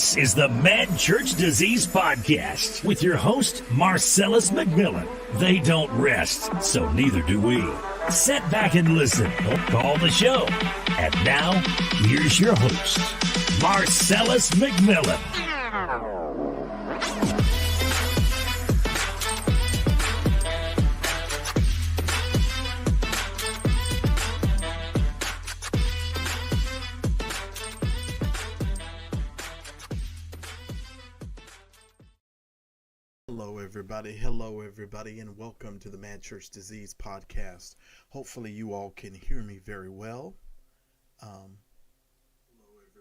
This is the Mad Church Disease Podcast with your host, Marcellus McMillan. They don't rest, so neither do we. Sit back and listen. Don't call the show. And now, here's your host, Marcellus McMillan. Hello everybody, and welcome to the Mad Church Disease Podcast. Hopefully you all can hear me very well.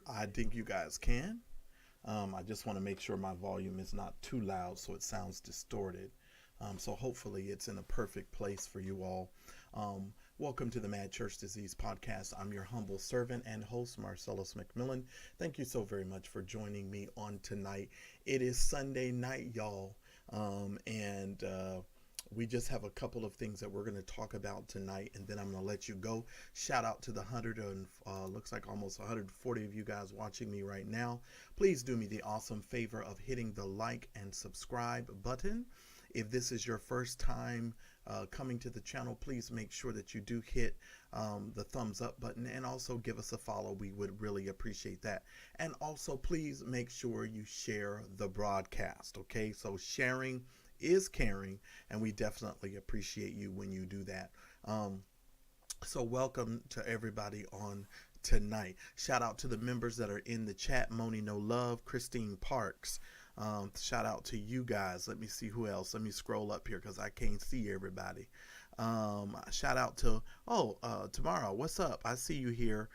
I think you guys can. I just want to make sure my volume is not too loud so it sounds distorted. So hopefully it's in a perfect place for you all. Welcome to the Mad Church Disease Podcast. I'm your humble servant and host, Marcellus McMillan. Thank you so very much for joining me on tonight. It is Sunday night, y'all. And we just have a couple of things that we're going to talk about tonight, and then I'm going to let you go. Shout out to the looks like almost 140 of you guys watching me right now. Please do me the awesome favor of hitting the like and subscribe button. If this is your first time coming to the channel, please make sure that you do hit the thumbs up button and also give us a follow. We would really appreciate that. And also please make sure you share the broadcast. Okay, so sharing is caring, and we definitely appreciate you when you do that. So welcome to everybody on tonight. Shout out to the members that are in the chat: Moni No Love, Christine Parks. Shout out to you guys. Let me see who else. Let me scroll up here because I can't see everybody. Shout out to Tomorrow. What's up? I see you here.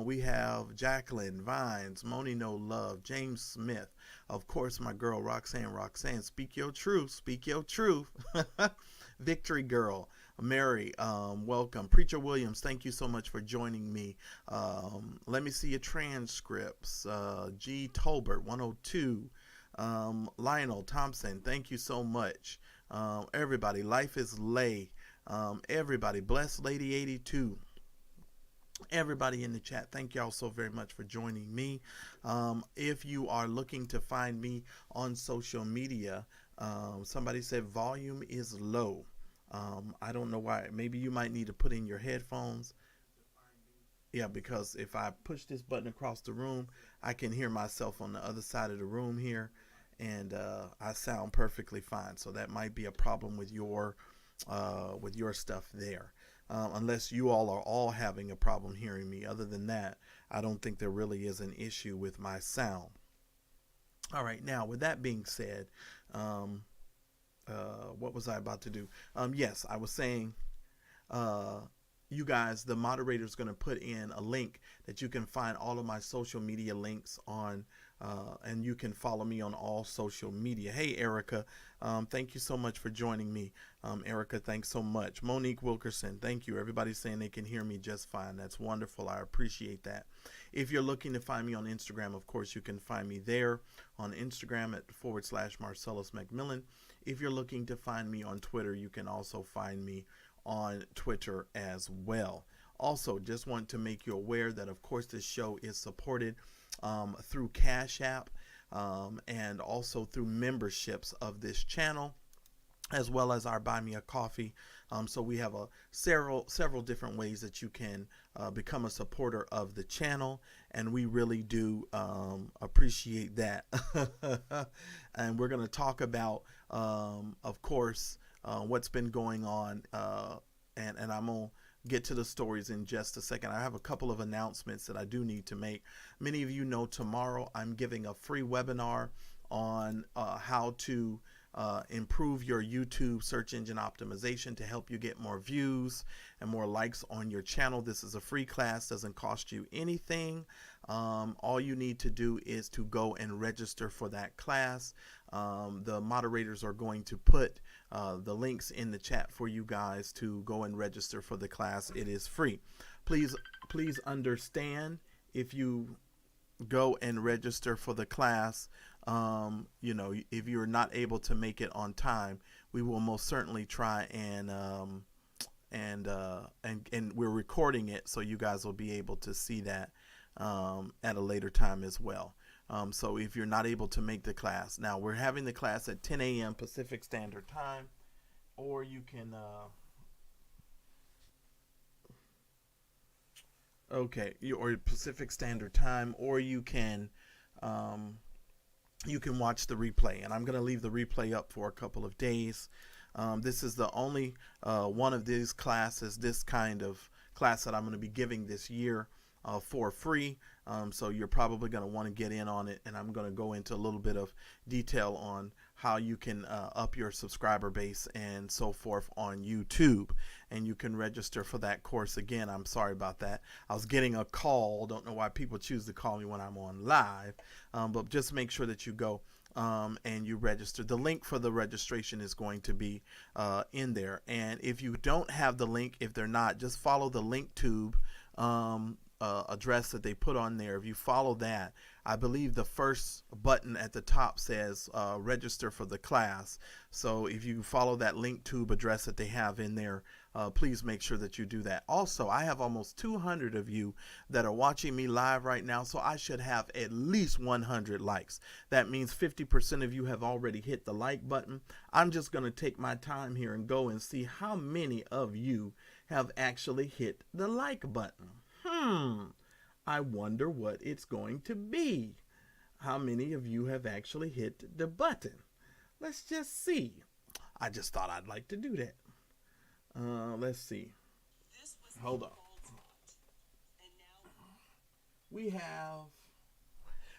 We have Jacqueline Vines, Moni No Love, James Smith, of course my girl Roxanne, speak your truth, Victory Girl, Mary, welcome. Preacher Williams, thank you so much for joining me. Let me see your transcripts. G Tolbert 102, Lionel Thompson, thank you so much. Everybody, Life is Lay, everybody, Blessed Lady 82, everybody in the chat, thank y'all so very much for joining me. If you are looking to find me on social media, somebody said volume is low. I don't know why. Maybe you might need to put in your headphones. Yeah, because if I push this button across the room, I can hear myself on the other side of the room here, and I sound perfectly fine. So that might be a problem with your stuff there. Unless you all are all having a problem hearing me. Other than that, I don't think there really is an issue with my sound. All right, now with that being said, what was I about to do? Yes, I was saying, you guys, the moderator is going to put in a link that you can find all of my social media links on, and you can follow me on all social media. Hey, Erica, thank you so much for joining me. Erica, thanks so much. Monique Wilkerson, thank you. Everybody's saying they can hear me just fine. That's wonderful. I appreciate that. If you're looking to find me on Instagram, of course, you can find me there on Instagram at /Marcellus McMillan. If you're looking to find me on Twitter, you can also find me on Twitter as well. Also, just want to make you aware that, of course, this show is supported through Cash App and also through memberships of this channel, as well as our Buy Me a Coffee. So we have several different ways that you can become a supporter of the channel, and we really do appreciate that. And we're going to talk about, of course, what's been going on, and I'm going to get to the stories in just a second. I have a couple of announcements that I do need to make. Many of you know tomorrow I'm giving a free webinar on how to improve your YouTube search engine optimization to help you get more views and more likes on your channel. This is a free class, doesn't cost you anything. All you need to do is to go and register for that class. The moderators are going to put the links in the chat for you guys to go and register for the class. It is free. Please understand, if you go and register for the class, if you're not able to make it on time, we will most certainly try and we're recording it, so you guys will be able to see that at a later time as well. So if you're not able to make the class, now we're having the class at 10 a.m. Pacific Standard Time, or you can, or Pacific Standard Time, or um, you can watch the replay. And I'm going to leave the replay up for a couple of days. This is the only one of these classes, this kind of class that I'm going to be giving this year for free. So you're probably going to want to get in on it. And I'm going to go into a little bit of detail on how you can up your subscriber base and so forth on YouTube. And you can register for that course. Again, I'm sorry about that. I was getting a call. Don't know why people choose to call me when I'm on live. But just make sure that you go and you register. The link for the registration is going to be in there. And if you don't have the link, if they're not, just follow the link tube address that they put on there. If you follow that, I believe the first button at the top says register for the class. So if you follow that link tube address that they have in there, please make sure that you do that. Also, I have almost 200 of you that are watching me live right now, so I should have at least 100 likes. That means 50% of you have already hit the like button. I'm just going to take my time here and go and see how many of you have actually hit the like button. I wonder what it's going to be. How many of you have actually hit the button? Let's just see. I just thought I'd like to do that. Let's see. Hold on. We have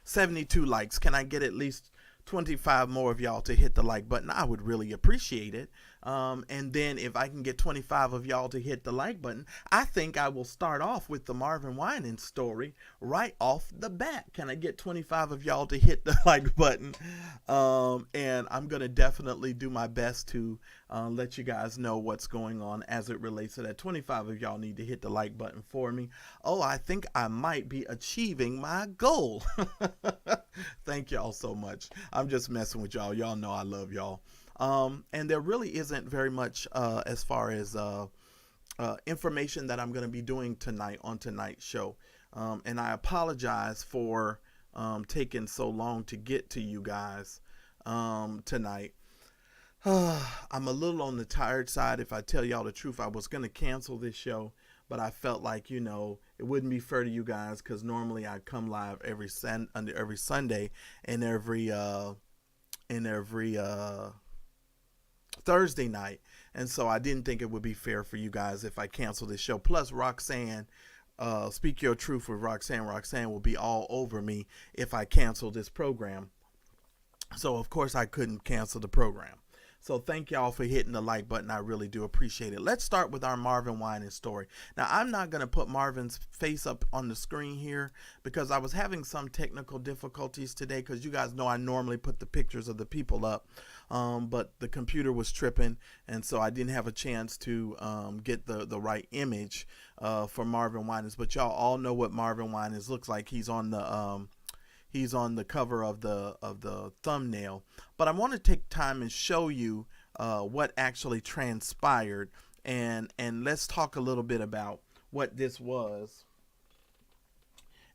72 likes. Can I get at least 25 more of y'all to hit the like button? I would really appreciate it. And then if I can get 25 of y'all to hit the like button, I think I will start off with the Marvin Winans story right off the bat. Can I get 25 of y'all to hit the like button? And I'm going to definitely do my best to let you guys know what's going on as it relates to that. 25 of y'all need to hit the like button for me. Oh, I think I might be achieving my goal. Thank y'all so much. I'm just messing with y'all. Y'all know I love y'all. And there really isn't very much as far as information that I'm going to be doing tonight on tonight's show. And I apologize for taking so long to get to you guys tonight. I'm a little on the tired side. If I tell y'all the truth, I was going to cancel this show, but I felt like, it wouldn't be fair to you guys, because normally I come live every Sunday and every Thursday night, and so I didn't think it would be fair for you guys if I cancel this show. Plus, Roxanne, Speak Your Truth with Roxanne will be all over me if I cancel this program. So of course I couldn't cancel the program. So thank y'all for hitting the like button. I really do appreciate it. Let's start with our Marvin Winans story. Now, I'm not going to put Marvin's face up on the screen here because I was having some technical difficulties today, because you guys know I normally put the pictures of the people up, but the computer was tripping, and so I didn't have a chance to get the right image for Marvin Winans. But y'all all know what Marvin Winans looks like. He's on the cover of the thumbnail. But I want to take time and show you what actually transpired, and let's talk a little bit about what this was,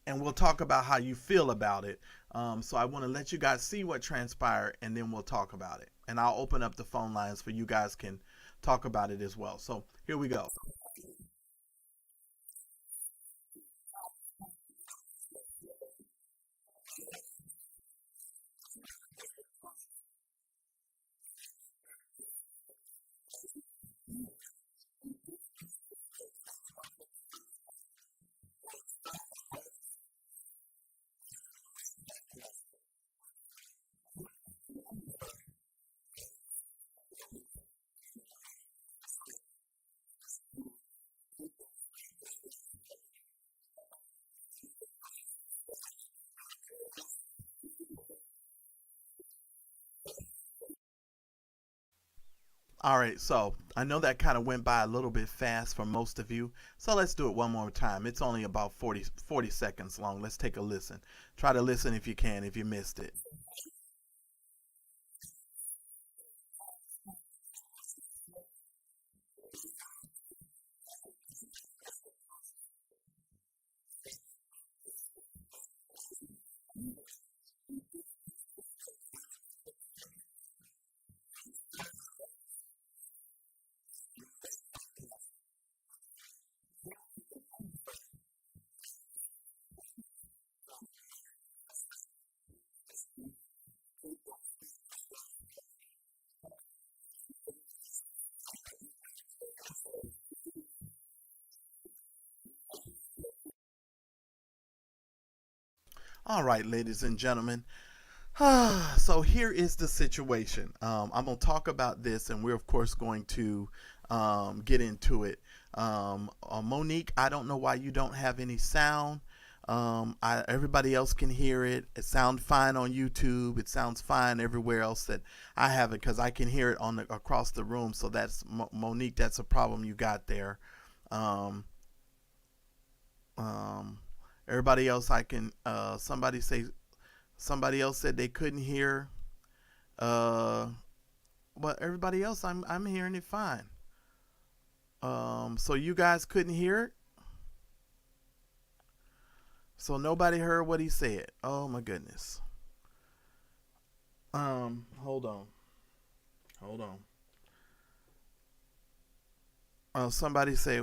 and we'll talk about how you feel about it. So I want to let you guys see what transpired, and then we'll talk about it. And I'll open up the phone lines for you guys can talk about it as well. So here we go. All right, so I know that kind of went by a little bit fast for most of you, so let's do it one more time. It's only about 40 seconds long. Let's take a listen. Try to listen if you can, if you missed it. All right, ladies and gentlemen. So here is the situation. I'm going to talk about this, and we're, of course, going to get into it. Monique, I don't know why you don't have any sound. Everybody else can hear it. It sounds fine on YouTube. It sounds fine everywhere else that I have it, because I can hear it across the room. So that's Monique. That's a problem you got there. Um, um, Everybody else, I can. Somebody else said they couldn't hear. Uh, but everybody else, I'm hearing it fine. So you guys couldn't hear it. So nobody heard what he said. Oh my goodness. Hold on. Somebody say,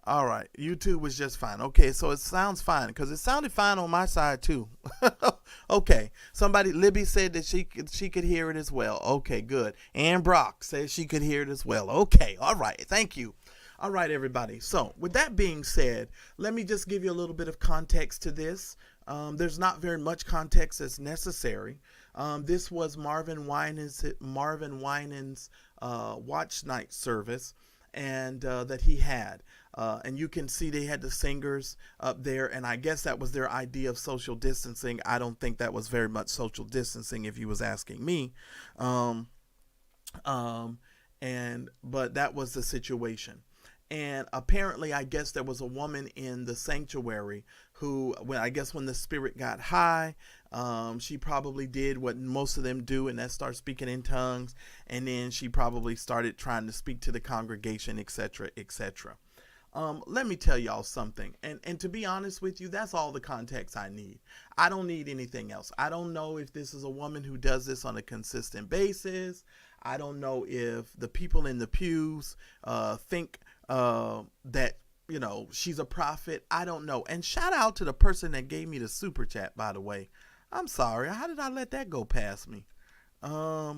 all right, YouTube was just fine. Okay, so it sounds fine, because it sounded fine on my side too. Okay, Libby said that she could hear it as well. Okay, good. Ann Brock said she could hear it as well. Okay, all right, thank you. All right, everybody. So with that being said, let me just give you a little bit of context to this. There's not very much context that's necessary. This was Marvin Winans' watch night service, and that he had. And you can see they had the singers up there, and I guess that was their idea of social distancing. I don't think that was very much social distancing, if you was asking me. But that was the situation. And apparently, I guess there was a woman in the sanctuary who, when the spirit got high, she probably did what most of them do, and that's start speaking in tongues. And then she probably started trying to speak to the congregation, etc., etc. Let me tell y'all something. And to be honest with you, that's all the context I need. I don't need anything else. I don't know if this is a woman who does this on a consistent basis. I don't know if the people in the pews think that, she's a prophet. I don't know. And shout out to the person that gave me the super chat, by the way. I'm sorry. How did I let that go past me? What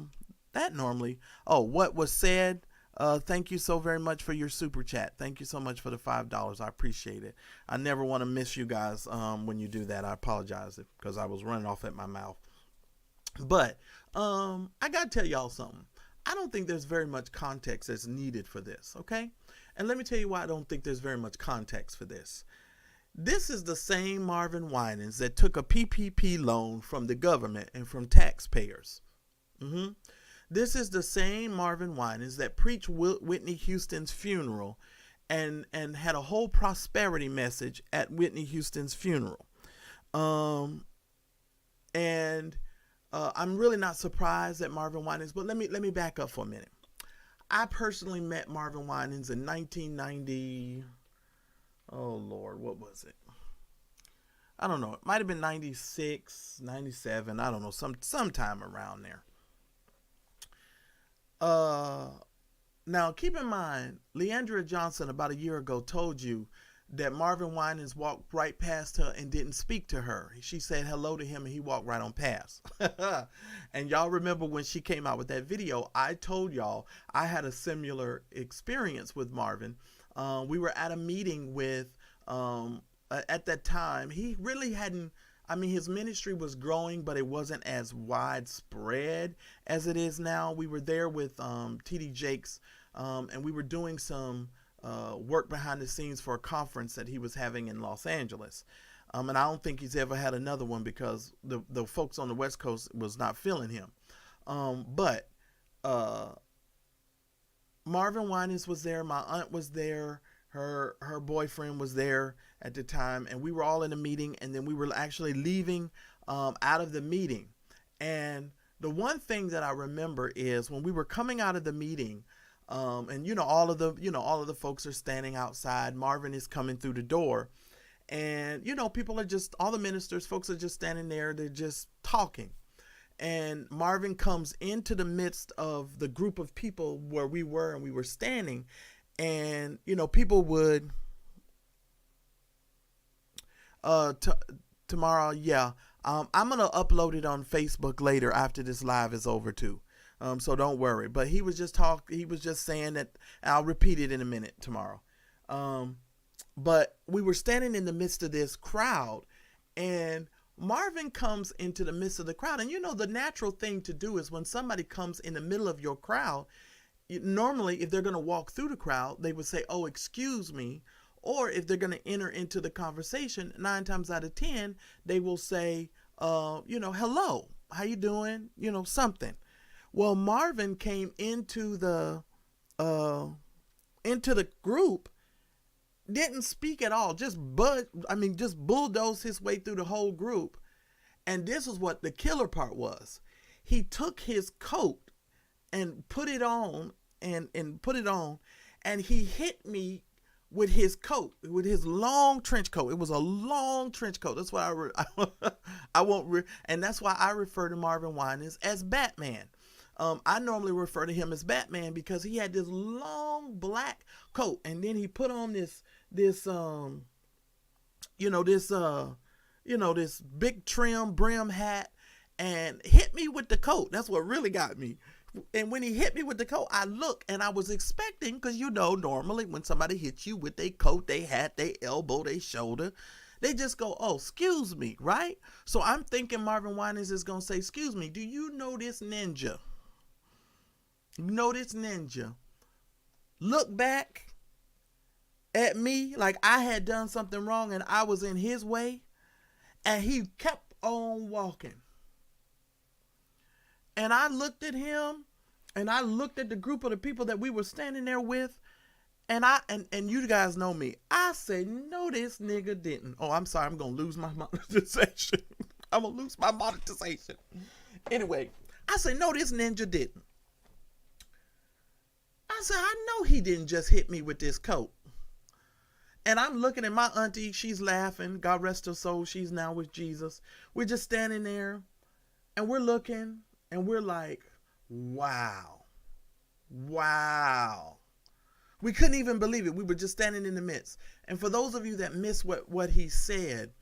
was said? Thank you so very much for your super chat. Thank you so much for the $5. I appreciate it. I never want to miss you guys when you do that. I apologize because I was running off at my mouth. But I got to tell y'all something. I don't think there's very much context that's needed for this, okay? And let me tell you why I don't think there's very much context for this. This is the same Marvin Winans that took a PPP loan from the government and from taxpayers. This is the same Marvin Winans that preached Whitney Houston's funeral and had a whole prosperity message at Whitney Houston's funeral. I'm really not surprised at Marvin Winans, but let me back up for a minute. I personally met Marvin Winans in 1990. Oh Lord, what was it? I don't know. It might have been 96, 97. I don't know. Sometime around there. Now keep in mind, Leandra Johnson about a year ago told you that Marvin Winans walked right past her and didn't speak to her. She said hello to him and he walked right on past. And y'all remember when she came out with that video, I told y'all I had a similar experience with Marvin. We were at a meeting with, at that time, he really hadn't, his ministry was growing, but it wasn't as widespread as it is now. We were there with T.D. Jakes, and we were doing some work behind the scenes for a conference that he was having in Los Angeles. And I don't think he's ever had another one because the folks on the West Coast was not feeling him. But Marvin Winans was there. My aunt was there. Her boyfriend was there at the time. And we were all in a meeting. And then we were actually leaving out of the meeting. And the one thing that I remember is when we were coming out of the meeting, and all of the folks are standing outside. Marvin is coming through the door, and people are just, all the ministers, folks are just standing there. They're just talking, and Marvin comes into the midst of the group of people where we were, and we were standing, and people would tomorrow, yeah. I'm gonna upload it on Facebook later after this live is over too. So don't worry. But he was just saying that, I'll repeat it in a minute tomorrow. But we were standing in the midst of this crowd, And Marvin comes into the midst of the crowd. And the natural thing to do is when somebody comes in the middle of your crowd, normally if they're going to walk through the crowd, they would say, "Oh, excuse me." Or if they're going to enter into the conversation, 9 times out of 10, they will say, "Hello, how you doing?" Something. Well, Marvin came into the group, didn't speak at all, just bulldozed his way through the whole group. And this is what the killer part was. He took his coat and put it on and he hit me with his coat, with his long trench coat. It was a long trench coat. That's why and that's why I refer to Marvin Winans as Batman. I normally refer to him as Batman because he had this long black coat, and then he put on this big trim brim hat and hit me with the coat. That's what really got me. And when he hit me with the coat, I looked and I was expecting, because normally when somebody hits you with their coat, they hat, they elbow, they shoulder, they just go, "Oh, excuse me," right? So I'm thinking Marvin Winans is going to say, "Excuse me, do you know this ninja? Look back at me like I had done something wrong and I was in his way." And he kept on walking. And I looked at him and I looked at the group of the people that we were standing there with. And you guys know me. I said, "No, this nigga didn't." Oh, I'm sorry. I'm going to lose my monetization. I'm going to lose my monetization. Anyway, I said, "No, this ninja didn't." I said, "I know he didn't just hit me with this coat." And I'm looking at my auntie. She's laughing. God rest her soul. She's now with Jesus. We're just standing there and we're looking and we're like, wow. We couldn't even believe it. We were just standing in the midst. And for those of you that missed what he said,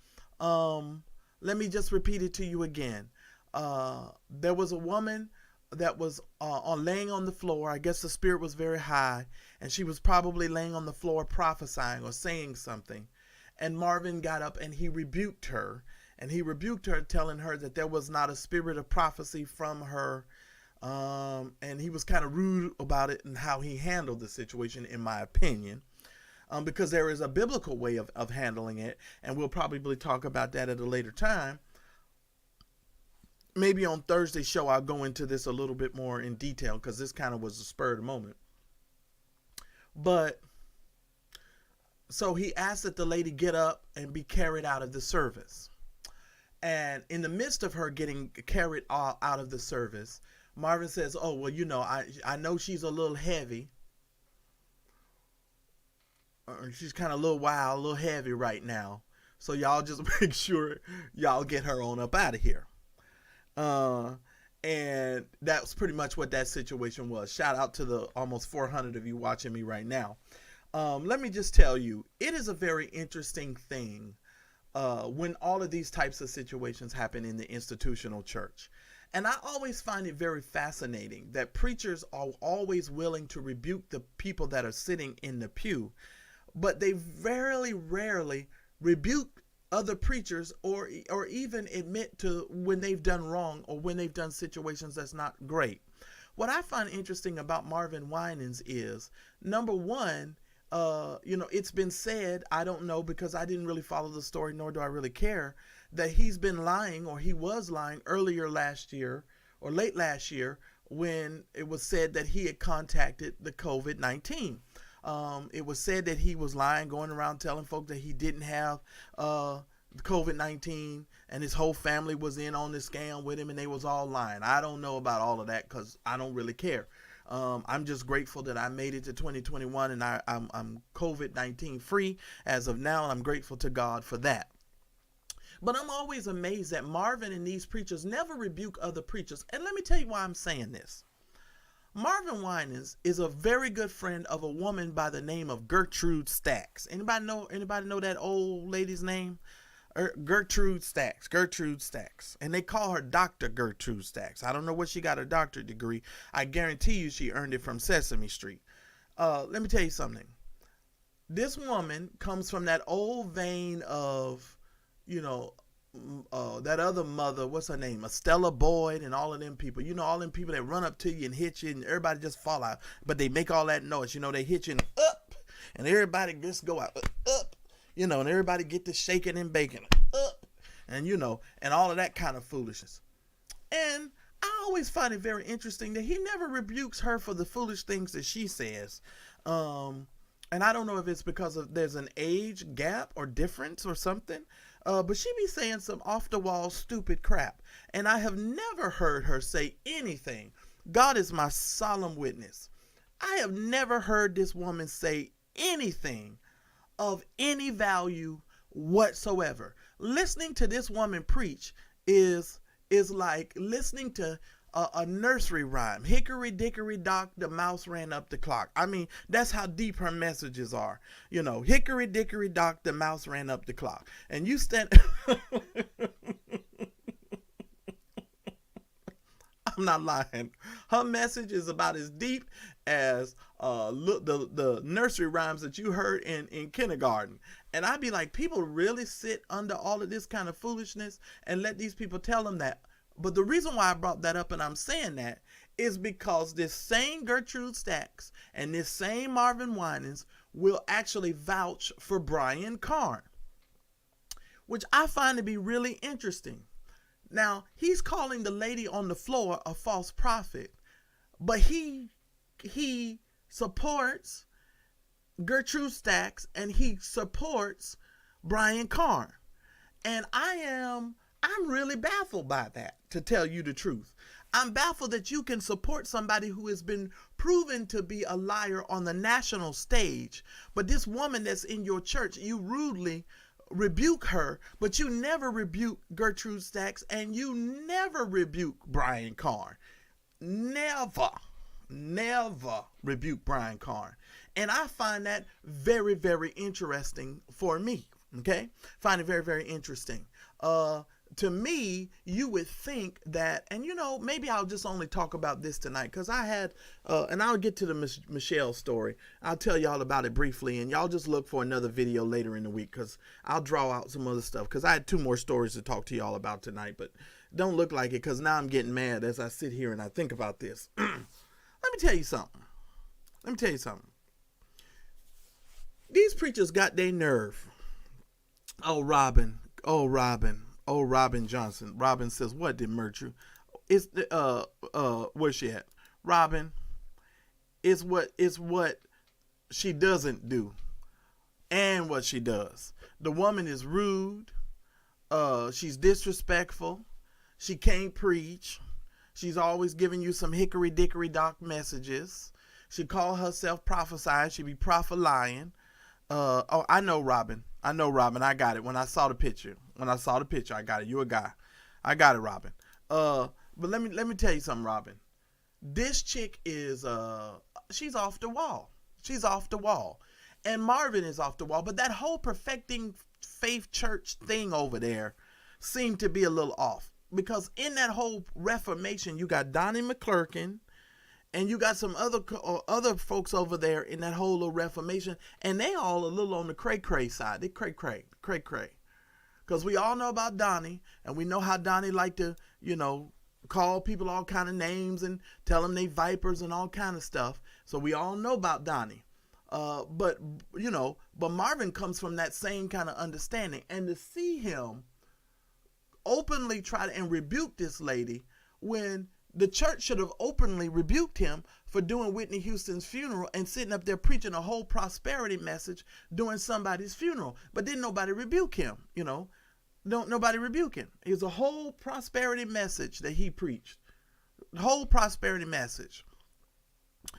let me just repeat it to you again. There was a woman that was laying on the floor. I guess the spirit was very high, and she was probably laying on the floor prophesying or saying something. And Marvin got up and he rebuked her. And he rebuked her, telling her that there was not a spirit of prophecy from her. And he was kind of rude about it and how he handled the situation, in my opinion. Because there is a biblical way of handling it. And we'll probably talk about that at a later time. Maybe on Thursday's show, I'll go into this a little bit more in detail, because this kind of was a spur of the moment. But so he asked that the lady get up and be carried out of the service. And in the midst of her getting carried out of the service, Marvin says, "Oh, well, I know she's a little heavy. She's kind of a little wild, a little heavy right now. So y'all just make sure y'all get her on up out of here." And that's pretty much what that situation was. Shout out to the almost 400 of you watching me right now. Let me just tell you, it is a very interesting thing when all of these types of situations happen in the institutional church. And I always find it very fascinating that preachers are always willing to rebuke the people that are sitting in the pew, but they very rarely rebuke other preachers or even admit to when they've done wrong or when they've done situations that's not great. What I find interesting about Marvin Winans is, number one, it's been said, I don't know because I didn't really follow the story, nor do I really care, that he's been lying, or he was lying earlier last year or late last year when it was said that he had contacted the COVID-19. It was said that he was lying, going around telling folk that he didn't have COVID-19 and his whole family was in on this scam with him and they was all lying. I don't know about all of that because I don't really care. I'm just grateful that I made it to 2021 and I'm COVID-19 free as of now, and I'm grateful to God for that. But I'm always amazed that Marvin and these preachers never rebuke other preachers. And let me tell you why I'm saying this. Marvin Winans is a very good friend of a woman by the name of Gertrude Stacks. Anybody know that old lady's name? Gertrude Stacks. And they call her Dr. Gertrude Stacks. I don't know where she got her doctorate degree. I guarantee you she earned it from Sesame Street. Let me tell you something. This woman comes from that old vein of, that other mother, what's her name? Estella Boyd and all of them people. You know, all them people that run up to you and hit you and everybody just fall out. But they make all that noise. You know, they hit you and up. And everybody just go out up. You know, and everybody get to shaking and baking up. And, you know, and all of that kind of foolishness. And I always find it very interesting that he never rebukes her for the foolish things that she says. And I don't know if it's because there's an age gap or difference or something. But she be saying some off-the-wall stupid crap. And I have never heard her say anything. God is my solemn witness. I have never heard this woman say anything of any value whatsoever. Listening to this woman preach is like listening to a nursery rhyme. Hickory dickory dock, the mouse ran up the clock. I mean, that's how deep her messages are. You know, hickory dickory dock, the mouse ran up the clock. And you stand... I'm not lying. Her message is about as deep as the nursery rhymes that you heard in kindergarten. And I'd be like, people really sit under all of this kind of foolishness and let these people tell them that. But the reason why I brought that up and I'm saying that is because this same Gertrude Stacks and this same Marvin Winans will actually vouch for Brian Carn, which I find to be really interesting. Now, he's calling the lady on the floor a false prophet, but he supports Gertrude Stacks and he supports Brian Carn. And I'm really baffled by that, to tell you the truth. I'm baffled that you can support somebody who has been proven to be a liar on the national stage, but this woman that's in your church, you rudely rebuke her, but you never rebuke Gertrude Stacks and you never rebuke Brian Carn. Never rebuke Brian Carn. And I find that very, very interesting for me. Okay? Find it very, very interesting. To me, you would think that, and you know, maybe I'll just only talk about this tonight because I had, and I'll get to the Michelle story. I'll tell y'all about it briefly, and y'all just look for another video later in the week because I'll draw out some other stuff because I had 2 more stories to talk to y'all about tonight, but don't look like it because now I'm getting mad as I sit here and I think about this. Let me tell you something. These preachers got their nerve. Oh, Robin Johnson. Robin says, what did Mertru? It's where's she at? Robin, it's what she doesn't do and what she does. The woman is rude. She's disrespectful. She can't preach. She's always giving you some hickory dickory dock messages. She call herself prophesying. She be prophet-lying. I know Robin. I got it. When I saw the picture, I got it. You a guy. I got it, Robin. But let me tell you something, Robin. This chick is, she's off the wall. And Marvin is off the wall. But that whole perfecting faith church thing over there seemed to be a little off. Because in that whole Reformation, you got Donnie McClurkin, and you got some other folks over there in that whole little Reformation, and they all a little on the cray-cray side. They cray-cray. Because we all know about Donnie, and we know how Donnie like to, call people all kind of names and tell them they vipers and all kind of stuff. So we all know about Donnie. But Marvin comes from that same kind of understanding. And to see him openly try to rebuke this lady when the church should have openly rebuked him for doing Whitney Houston's funeral and sitting up there preaching a whole prosperity message during somebody's funeral. But didn't nobody rebuke him, Nobody rebuke him. It was a whole prosperity message that he preached. Whole prosperity message.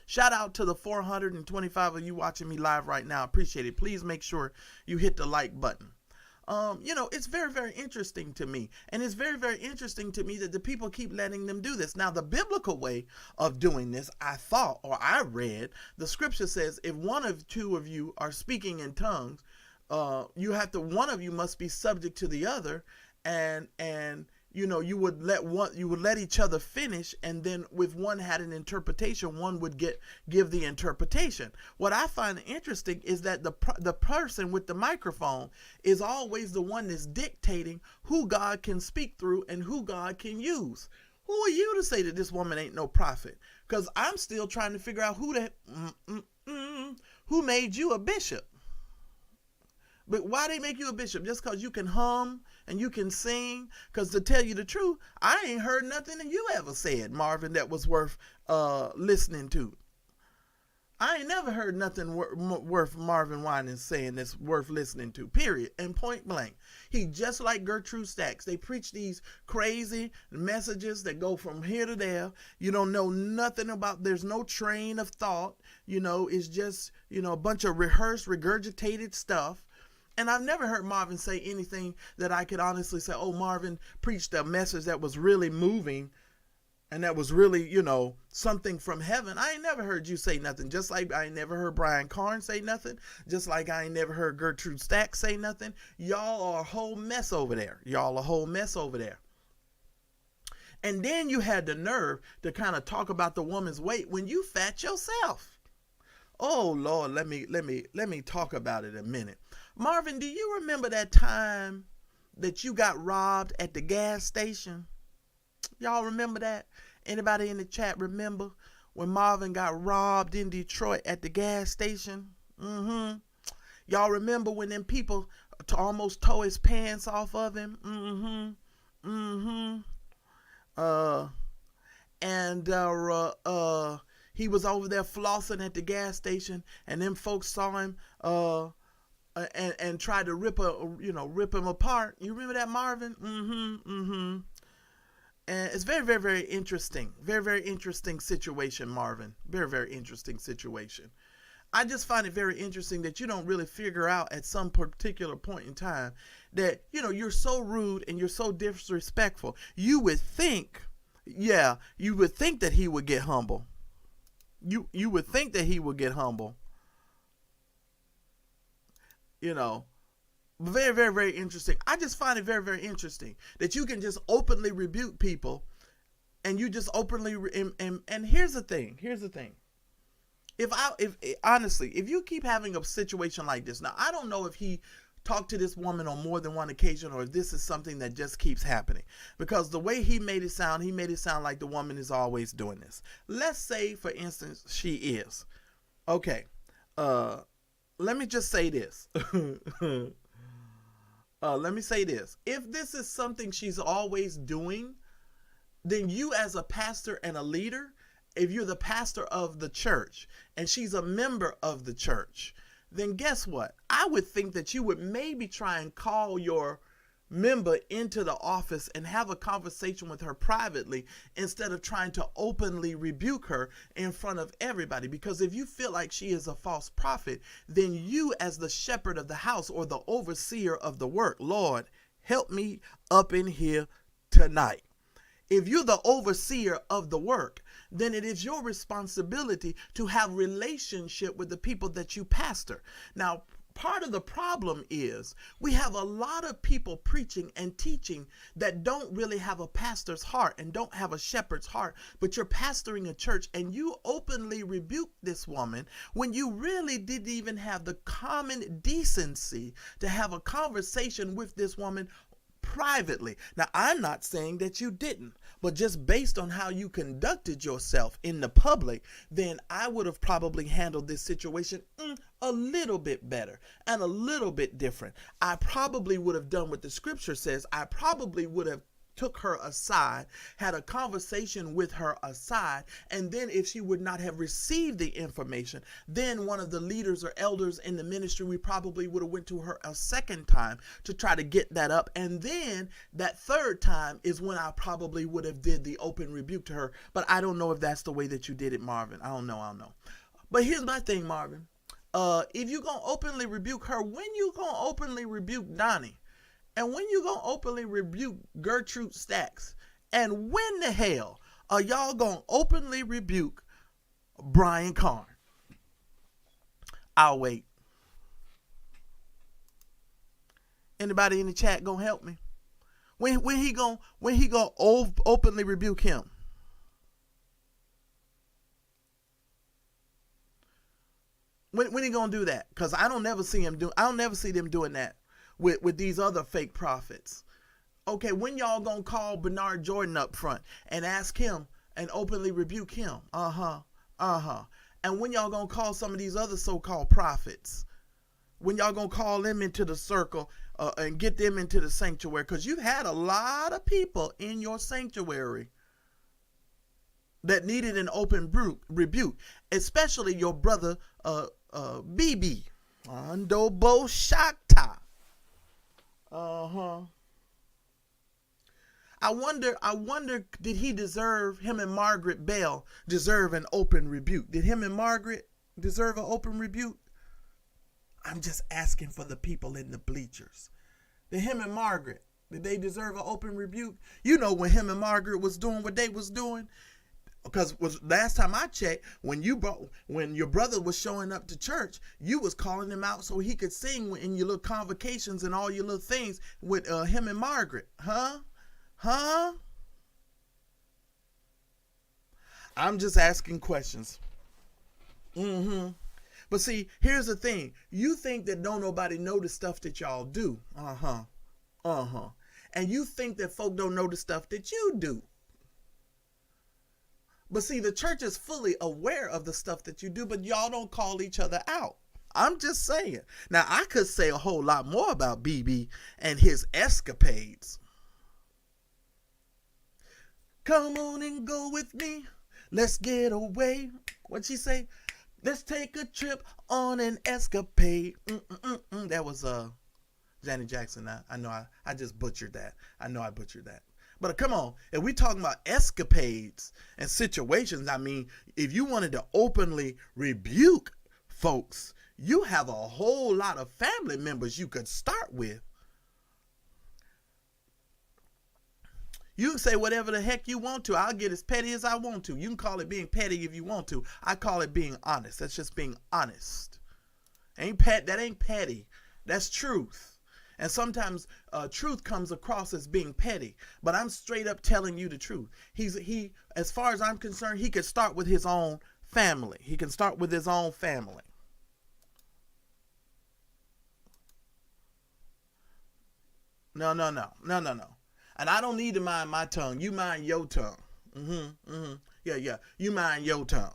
Shout out to the 425 of you watching me live right now. Appreciate it. Please make sure you hit the like button. It's very, very interesting to me. And it's very, very interesting to me that the people keep letting them do this. Now, the biblical way of doing this, I read, the scripture says, if one of 2 of you are speaking in tongues, one of you must be subject to the other. And you would let each other finish, and then if one had an interpretation, one would give the interpretation. What I find interesting is that the person with the microphone is always the one that's dictating who God can speak through and who God can use. Who are you to say that this woman ain't no prophet? Because I'm still trying to figure out who made you a bishop. But why they make you a bishop? Just because you can hum and you can sing? Because to tell you the truth, I ain't heard nothing that you ever said, Marvin, that was worth listening to. I ain't never heard nothing worth Marvin Winans saying that's worth listening to, period, and point blank. He just like Gertrude Stacks. They preach these crazy messages that go from here to there. You don't know nothing about, there's no train of thought. It's just, a bunch of rehearsed, regurgitated stuff. And I've never heard Marvin say anything that I could honestly say, oh, Marvin preached a message that was really moving and that was really, something from heaven. I ain't never heard you say nothing. Just like I ain't never heard Brian Carn say nothing. Just like I ain't never heard Gertrude Stacks say nothing. Y'all are a whole mess over there. And then you had the nerve to kind of talk about the woman's weight when you fat yourself. Oh, Lord, let me talk about it a minute. Marvin, do you remember that time that you got robbed at the gas station? Y'all remember that? Anybody in the chat remember when Marvin got robbed in Detroit at the gas station? Y'all remember when them people almost tore his pants off of him? He was over there flossing at the gas station, and them folks saw him and tried to rip him apart. You remember that, Marvin? And it's very, very, very interesting. Very, very interesting situation, Marvin. Very, very interesting situation. I just find it very interesting that you don't really figure out at some particular point in time that, you're so rude and you're so disrespectful. You would think that he would get humble. You would think that he would get humble. Very, very, very interesting. I just find it very, very interesting that you can just openly rebuke people, and you just openly and here's the thing. If you keep having a situation like this, now I don't know if he talked to this woman on more than one occasion, or if this is something that just keeps happening, because the way he made it sound like the woman is always doing this. Let's say, for instance, she is. Okay. Let me just say this. Let me say this. If this is something she's always doing, then you as a pastor and a leader, if you're the pastor of the church and she's a member of the church, then guess what? I would think that you would maybe try and call your member into the office and have a conversation with her privately instead of trying to openly rebuke her in front of everybody. Because if you feel like she is a false prophet, then you as the shepherd of the house or the overseer of the work, Lord, help me up in here tonight. If you're the overseer of the work, then it is your responsibility to have relationship with the people that you pastor. Now, part of the problem is we have a lot of people preaching and teaching that don't really have a pastor's heart and don't have a shepherd's heart, but you're pastoring a church and you openly rebuke this woman when you really didn't even have the common decency to have a conversation with this woman privately. Now, I'm not saying that you didn't, but just based on how you conducted yourself in the public, then I would have probably handled this situation a little bit better and a little bit different. I probably would have done what the scripture says. I probably would have took her aside, had a conversation with her aside, and then if she would not have received the information, then one of the leaders or elders in the ministry, we probably would have went to her a second time to try to get that up, and then that third time is when I probably would have did the open rebuke to her. But I don't know if that's the way that you did it, Marvin. I don't know. But here's my thing, Marvin. If you're gonna openly rebuke her, when you gonna openly rebuke Donnie? And when you gonna openly rebuke Gertrude Stacks? And when the hell are y'all gonna openly rebuke Brian Carn? I'll wait. Anybody in the chat gonna help me? When he gonna openly rebuke him? When he gonna do that? Because I don't never see them doing that with these other fake prophets. Okay, when y'all gonna call Bernard Jordan up front and ask him and openly rebuke him? And when y'all gonna call some of these other so-called prophets? When y'all gonna call them into the circle and get them into the sanctuary? Because you've had a lot of people in your sanctuary that needed an open rebuke, especially your brother BB. Andobo Shakta. I wonder, did him and Margaret Bell deserve an open rebuke? Did him and Margaret deserve an open rebuke? I'm just asking for the people in the bleachers. Did him and Margaret, did they deserve an open rebuke? You know, when him and Margaret was doing what they was doing, because last time I checked, when your brother was showing up to church, you was calling him out so he could sing in your little convocations and all your little things with him and Margaret. Huh? I'm just asking questions. But see, here's the thing. You think that don't nobody know the stuff that y'all do. And you think that folk don't know the stuff that you do. But see, the church is fully aware of the stuff that you do, but y'all don't call each other out. I'm just saying. Now, I could say a whole lot more about BB and his escapades. Come on and go with me. Let's get away. What'd she say? Let's take a trip on an escapade. That was Janet Jackson. I know I just butchered that. I know I butchered that. But come on, if we talking about escapades and situations, I mean, if you wanted to openly rebuke folks, you have a whole lot of family members you could start with. You can say whatever the heck you want to. I'll get as petty as I want to. You can call it being petty if you want to. I call it being honest. That's just being honest. That ain't petty. That's truth. And sometimes truth comes across as being petty. But I'm straight up telling you the truth. He, as far as I'm concerned, he could start with his own family. He can start with his own family. No. And I don't need to mind my tongue. You mind your tongue. Yeah. You mind your tongue.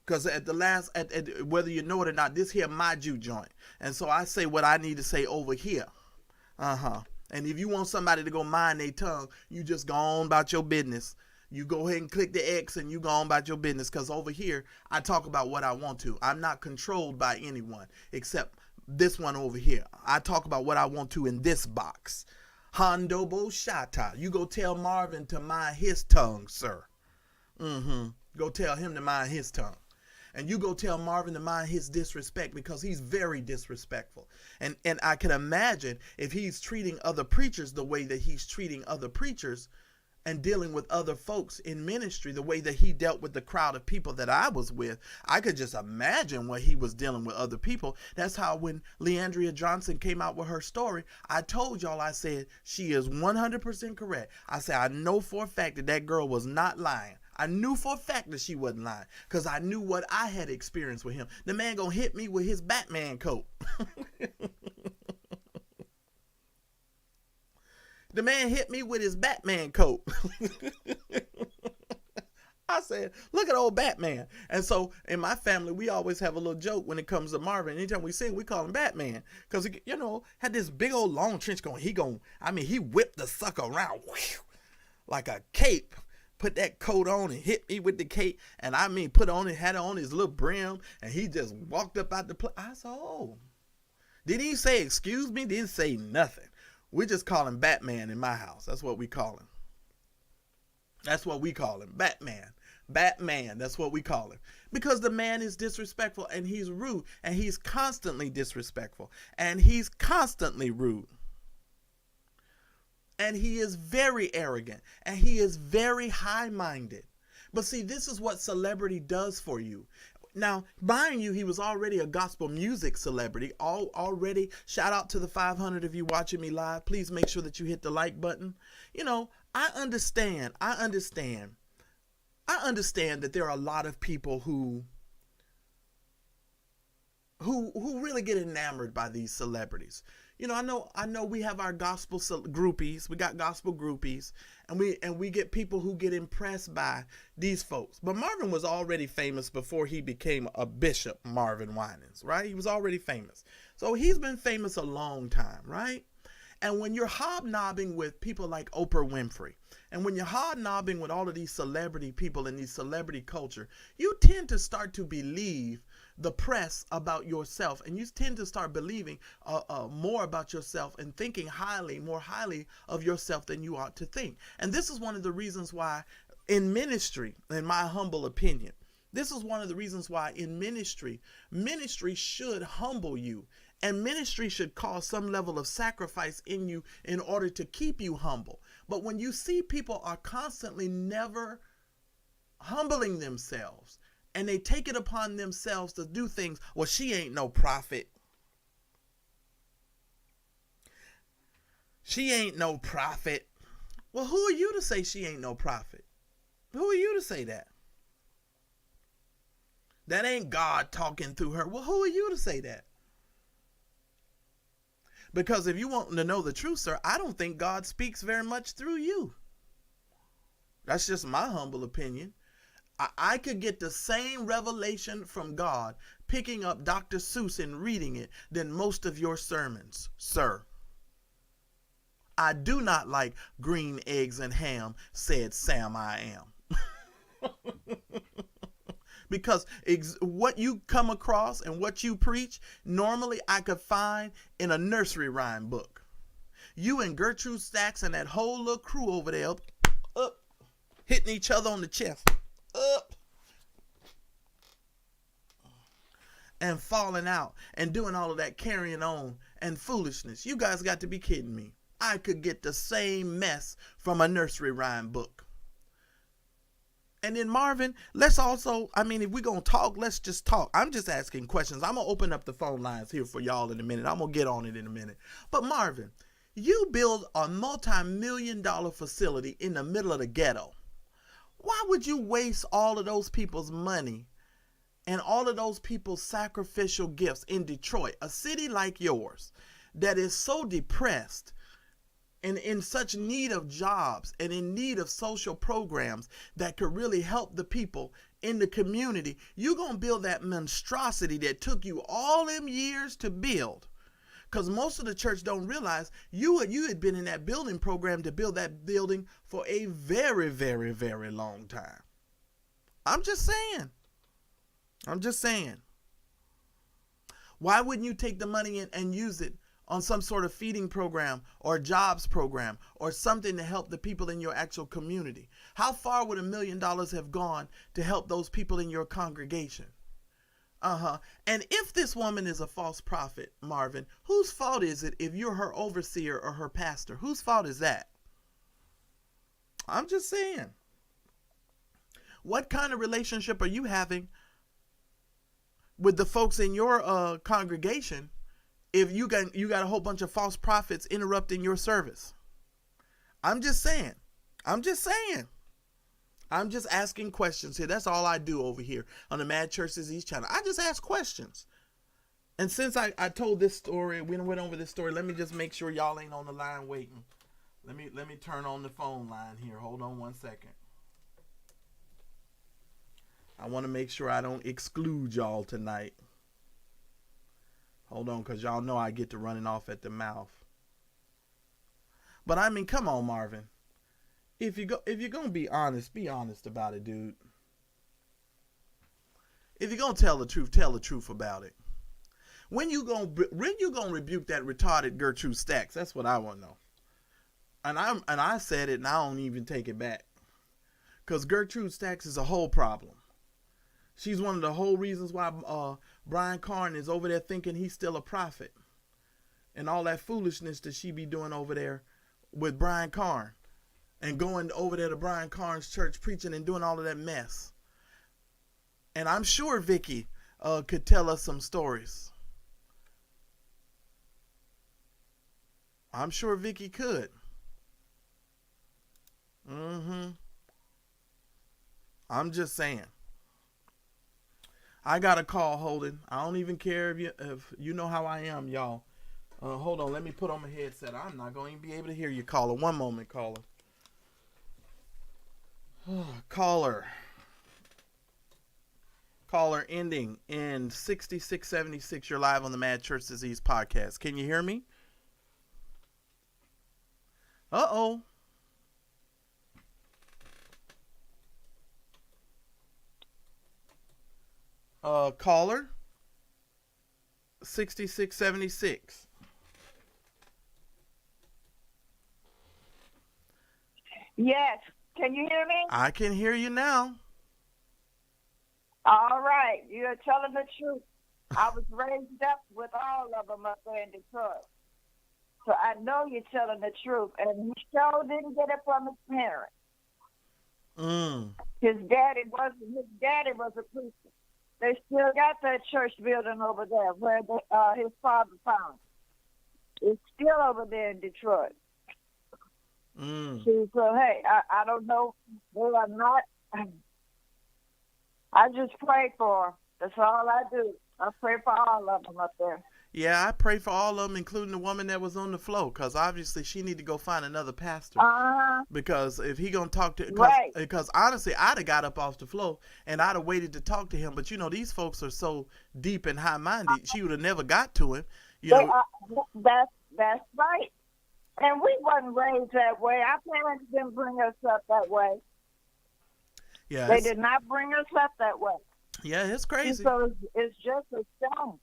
Because at the last, whether you know it or not, this here my Jew joint. And so I say what I need to say over here. And if you want somebody to go mind their tongue, you just go on about your business. You go ahead and click the X and you go on about your business. Because over here, I talk about what I want to. I'm not controlled by anyone except this one over here. I talk about what I want to in this box. Hondobo Shata. You go tell Marvin to mind his tongue, sir. Go tell him to mind his tongue. And you go tell Marvin to mind his disrespect, because he's very disrespectful. And I can imagine if he's treating other preachers the way that he's treating other preachers and dealing with other folks in ministry the way that he dealt with the crowd of people that I was with. I could just imagine what he was dealing with other people. That's how when Leandria Johnson came out with her story, I told y'all, I said, she is 100% correct. I said, I know for a fact that that girl was not lying. I knew for a fact that she wasn't lying, because I knew what I had experienced with him. The man gonna hit me with his Batman coat. The man hit me with his Batman coat. I said, look at old Batman. And so in my family, we always have a little joke when it comes to Marvin. Anytime we sing, we call him Batman. Because, you know, had this big old long trench coat. He whipped the sucker around like a cape. Put that coat on and hit me with the cape. And had it on his little brim. And he just walked up out the place. I said, oh. Did he say, excuse me? Didn't say nothing. We just call him Batman in my house. That's what we call him. Batman. That's what we call him. Because the man is disrespectful and he's rude. And he's constantly disrespectful. And he's constantly rude. And he is very arrogant. And he is very high-minded. But see, this is what celebrity does for you. Now, mind you, he was already a gospel music celebrity. Already, shout out to the 500 of you watching me live. Please make sure that you hit the like button. You know, I understand that there are a lot of people who really get enamored by these celebrities. You know, I know we have our gospel groupies. We got gospel groupies, and we get people who get impressed by these folks. But Marvin was already famous before he became a bishop, Marvin Winans, right? He was already famous. So he's been famous a long time, right? And when you're hobnobbing with people like Oprah Winfrey, and when you're hobnobbing with all of these celebrity people in these celebrity culture, you tend to start to believe the press about yourself, and you tend to start believing more about yourself and thinking more highly of yourself than you ought to think. And this is one of the reasons why in ministry, in my humble opinion, this is one of the reasons why in ministry should humble you. And ministry should cause some level of sacrifice in you in order to keep you humble. But when you see people are constantly never humbling themselves, and they take it upon themselves to do things, well, she ain't no prophet. She ain't no prophet. Well, who are you to say she ain't no prophet? Who are you to say that? That ain't God talking through her. Well, who are you to say that? Because if you want to know the truth, sir, I don't think God speaks very much through you. That's just my humble opinion. I could get the same revelation from God picking up Dr. Seuss and reading it than most of your sermons, sir. I do not like green eggs and ham, said Sam I am. Because what you come across and what you preach, normally I could find in a nursery rhyme book. You and Gertrude Stacks and that whole little crew over there up hitting each other on the chest. Up and falling out and doing all of that carrying on and foolishness. You guys got to be kidding me. I could get the same mess from a nursery rhyme book. And then Marvin, let's also, if we're going to talk, let's just talk. I'm just asking questions. I'm going to open up the phone lines here for y'all in a minute. I'm going to get on it in a minute. But Marvin, you build a multi-million-dollar facility in the middle of the ghetto. Why would you waste all of those people's money and all of those people's sacrificial gifts in Detroit, a city like yours that is so depressed and in such need of jobs and in need of social programs that could really help the people in the community? You're going to build that monstrosity that took you all them years to build. Because most of the church don't realize you had been in that building program to build that building for a very, very, very long time. I'm just saying. Why wouldn't you take the money and use it on some sort of feeding program or jobs program or something to help the people in your actual community? How far would $1 million have gone to help those people in your congregation? And if this woman is a false prophet, Marvin, whose fault is it if you're her overseer or her pastor? Whose fault is that? I'm just saying. What kind of relationship are you having with the folks in your congregation if you got a whole bunch of false prophets interrupting your service? I'm just saying. I'm just asking questions here. That's all I do over here on the Mad Church Disease channel. I just ask questions. And since I told this story, we went over this story, let me just make sure y'all ain't on the line waiting. Let me turn on the phone line here. Hold on one second. I want to make sure I don't exclude y'all tonight. Hold on, because y'all know I get to running off at the mouth. But come on, Marvin. If you're gonna be honest about it, dude. If you're gonna tell the truth about it. When you gonna rebuke that retarded Gertrude Stacks? That's what I want to know. And I said it, and I don't even take it back. Because Gertrude Stacks is a whole problem. She's one of the whole reasons why Brian Carn is over there thinking he's still a prophet, and all that foolishness that she be doing over there with Brian Carn. And going over there to Brian Carn's church preaching and doing all of that mess. And I'm sure Vicky could tell us some stories. I'm sure Vicky could. I'm just saying. I got a call, Holden. I don't even care if you know how I am, y'all. Hold on, let me put on my headset. I'm not going to be able to hear you, caller. One moment, caller. Caller. Caller ending in 6676. You're live on the Mad Church Disease podcast. Can you hear me? Uh-oh. Caller 6676. Yes. Can you hear me? I can hear you now. All right. You're telling the truth. I was raised up with all of them up there in Detroit. So I know you're telling the truth. And he sure didn't get it from his parents. His daddy was a preacher. They still got that church building over there where his father found it. It's still over there in Detroit. So, hey, I don't know. Well, I'm not. I just pray for them. That's all I do. I pray for all of them up there. Yeah, I pray for all of them, including the woman that was on the floor, because obviously she need to go find another pastor. Because if he gonna talk to, because honestly, I'd have got up off the floor and I'd have waited to talk to him. But you know, these folks are so deep and high-minded, she would have never got to him. That's right. And we wasn't raised that way. Our parents didn't bring us up that way. Yeah, they did not bring us up that way. Yeah, it's crazy. And so it's just a shame.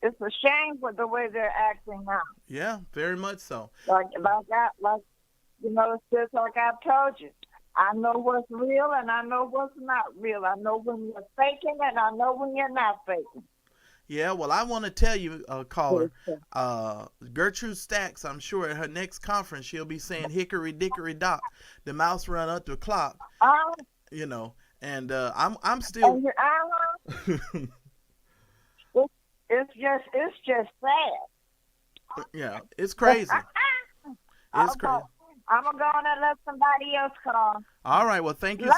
It's a shame with the way they're acting now. Yeah, very much so. Like you know, it's just like I've told you. I know what's real and I know what's not real. I know when you're faking and I know when you're not faking. Yeah, well, I want to tell you, caller, Gertrude Stacks, I'm sure at her next conference, she'll be saying hickory dickory dock, the mouse run up the clock, you know, and I'm still. It's just sad. Yeah, it's crazy. It's crazy. I'm going to go and let somebody else call. All right. Well, thank you.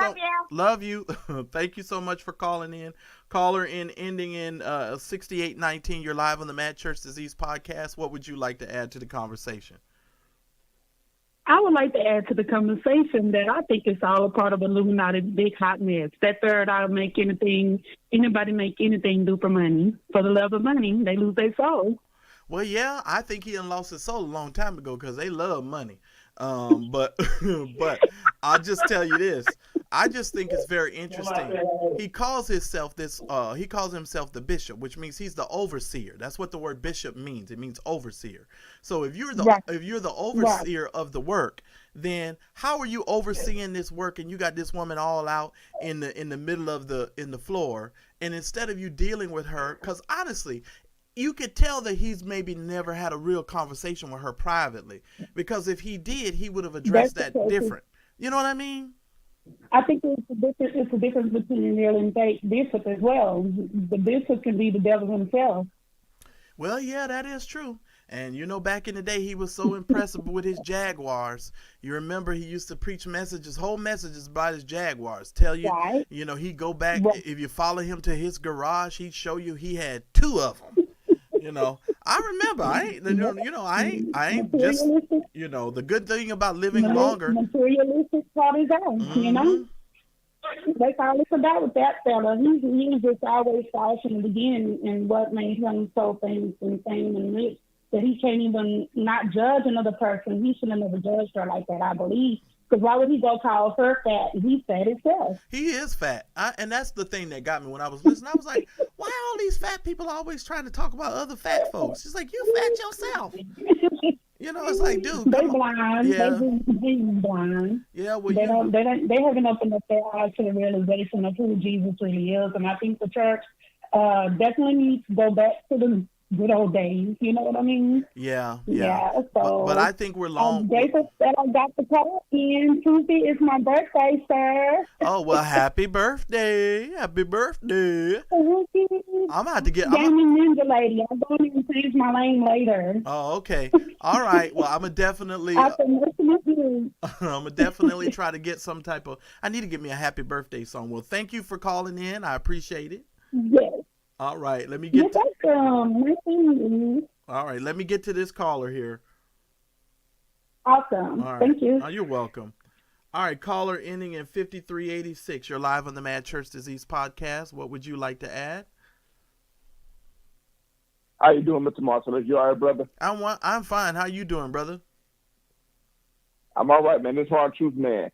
Love you. Thank you so much for calling in. Caller ending in 6819. You're live on the Mad Church Disease podcast. What would you like to add to the conversation? I would like to add to the conversation that I think it's all a part of Illuminati big hot mess. That third eye anybody make anything do for money. For the love of money, they lose their soul. Well, yeah, I think he done lost his soul a long time ago because they love money. But I'll just tell you this. I just think it's very interesting. He calls himself the bishop, which means he's the overseer. That's what the word bishop means. It means overseer. So if you're the overseer of the work, then how are you overseeing this work and you got this woman all out in the middle of the floor, and instead of you dealing with her, because honestly, you could tell that he's maybe never had a real conversation with her privately, because if he did, he would have addressed that different. You know what I mean? I think it's a difference between real and fake bishop as well. The bishop can be the devil himself. Well, yeah, that is true. And, you know, back in the day, he was so impressive with his Jaguars. You remember he used to preach whole messages about his Jaguars. Tell you, right. You know, he'd go back. Right. If you follow him to his garage, he'd show you he had 2 of them. You know, I remember. I ain't just. You know, the good thing about living longer. Materialistic part is that, you know. That's all it's about with that fella. He was just always false in the beginning, and what made him so famous and rich that he can't even not judge another person. He should have never judged her like that, I believe. Because why would he go call her fat? And he's fat himself. He is fat. And that's the thing that got me when I was listening. I was like, why are all these fat people always trying to talk about other fat folks? She's like, you fat yourself. You know, it's like, dude, they blind. Yeah. They blind. Yeah, well, they haven't opened up their eyes to the realization of who Jesus really is. And I think the church definitely needs to go back to good old days. You know what I mean? Yeah. So, But I think we're long. I'm grateful that I got the call in. Tuesday is my birthday, sir. Oh, well, happy birthday. Happy birthday. I'm about to get. Gaming Ninja Lady. I'm going to change my name later. Oh, okay. All right. Well, I'm going to definitely. I'm going to definitely try to get some type of. I need to get me a happy birthday song. Well, thank you for calling in. I appreciate it. Yes. All right. Let me get. All right. Let me get to this caller here. Awesome. All right. Thank you. Oh, you're welcome. All right. Caller ending in 5386. You're live on the Mad Church Disease podcast. What would you like to add? How you doing, Mr. Marcellus? You all right, brother? I'm fine. How you doing, brother? I'm all right, man. This hard truth, man.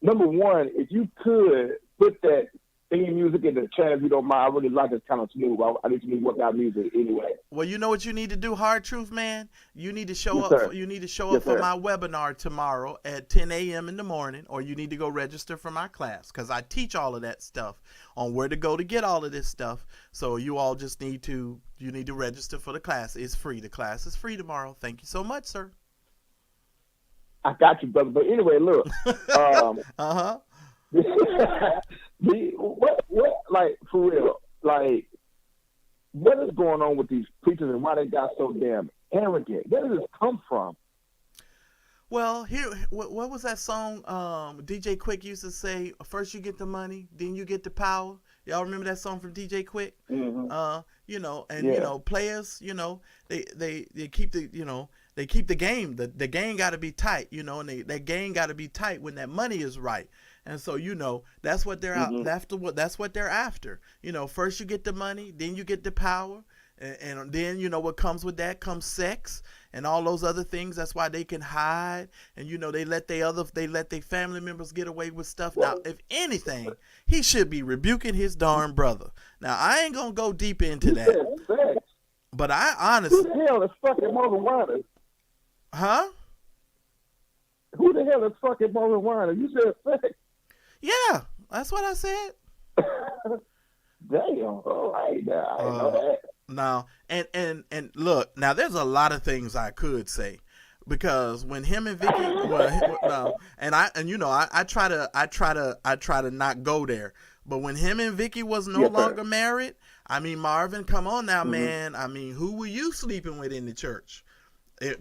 Number one, if you could put that theme music in the channel, if you don't mind, I really like it kind of smooth. I need to work out music anyway. Well, you know what you need to do, Hard Truth, man? You need to show Yes, up. sir. You need to show Yes, up for sir. my webinar tomorrow at 10 a.m. in the morning, or you need to go register for my class because I teach all of that stuff on where to go to get all of this stuff. So you all just need to register for the class. It's free. The class is free tomorrow. Thank you so much, sir. I got you, brother. But anyway, look. What, like, for real, like, what is going on with these preachers and why they got so damn arrogant? Where does this come from? Well, here, what was that song DJ Quick used to say? First you get the money, then you get the power. Y'all remember that song from DJ Quick? Mm-hmm. You know, players, you know, they keep the, you know, they keep the game. The game got to be tight, you know, and that game got to be tight when that money is right. And so, you know, that's what they're that's what they're after. You know, first you get the money, then you get the power. And then, you know, what comes with that comes sex and all those other things. That's why they can hide. And, you know, they let their family members get away with stuff. Now, if anything, he should be rebuking his darn brother. Now, I ain't going to go deep into that. But I honestly... Who the hell is fucking Marvin Winans? Huh? Who the hell is fucking Marvin Winans? You said sex. Yeah, that's what I said. Damn. All right. Now, I didn't know that. Now, and look, now there's a lot of things I could say, because when him and Vicky, I try to not go there, but when him and Vicky was no longer married, I mean, Marvin, come on now, man. I mean, who were you sleeping with in the church?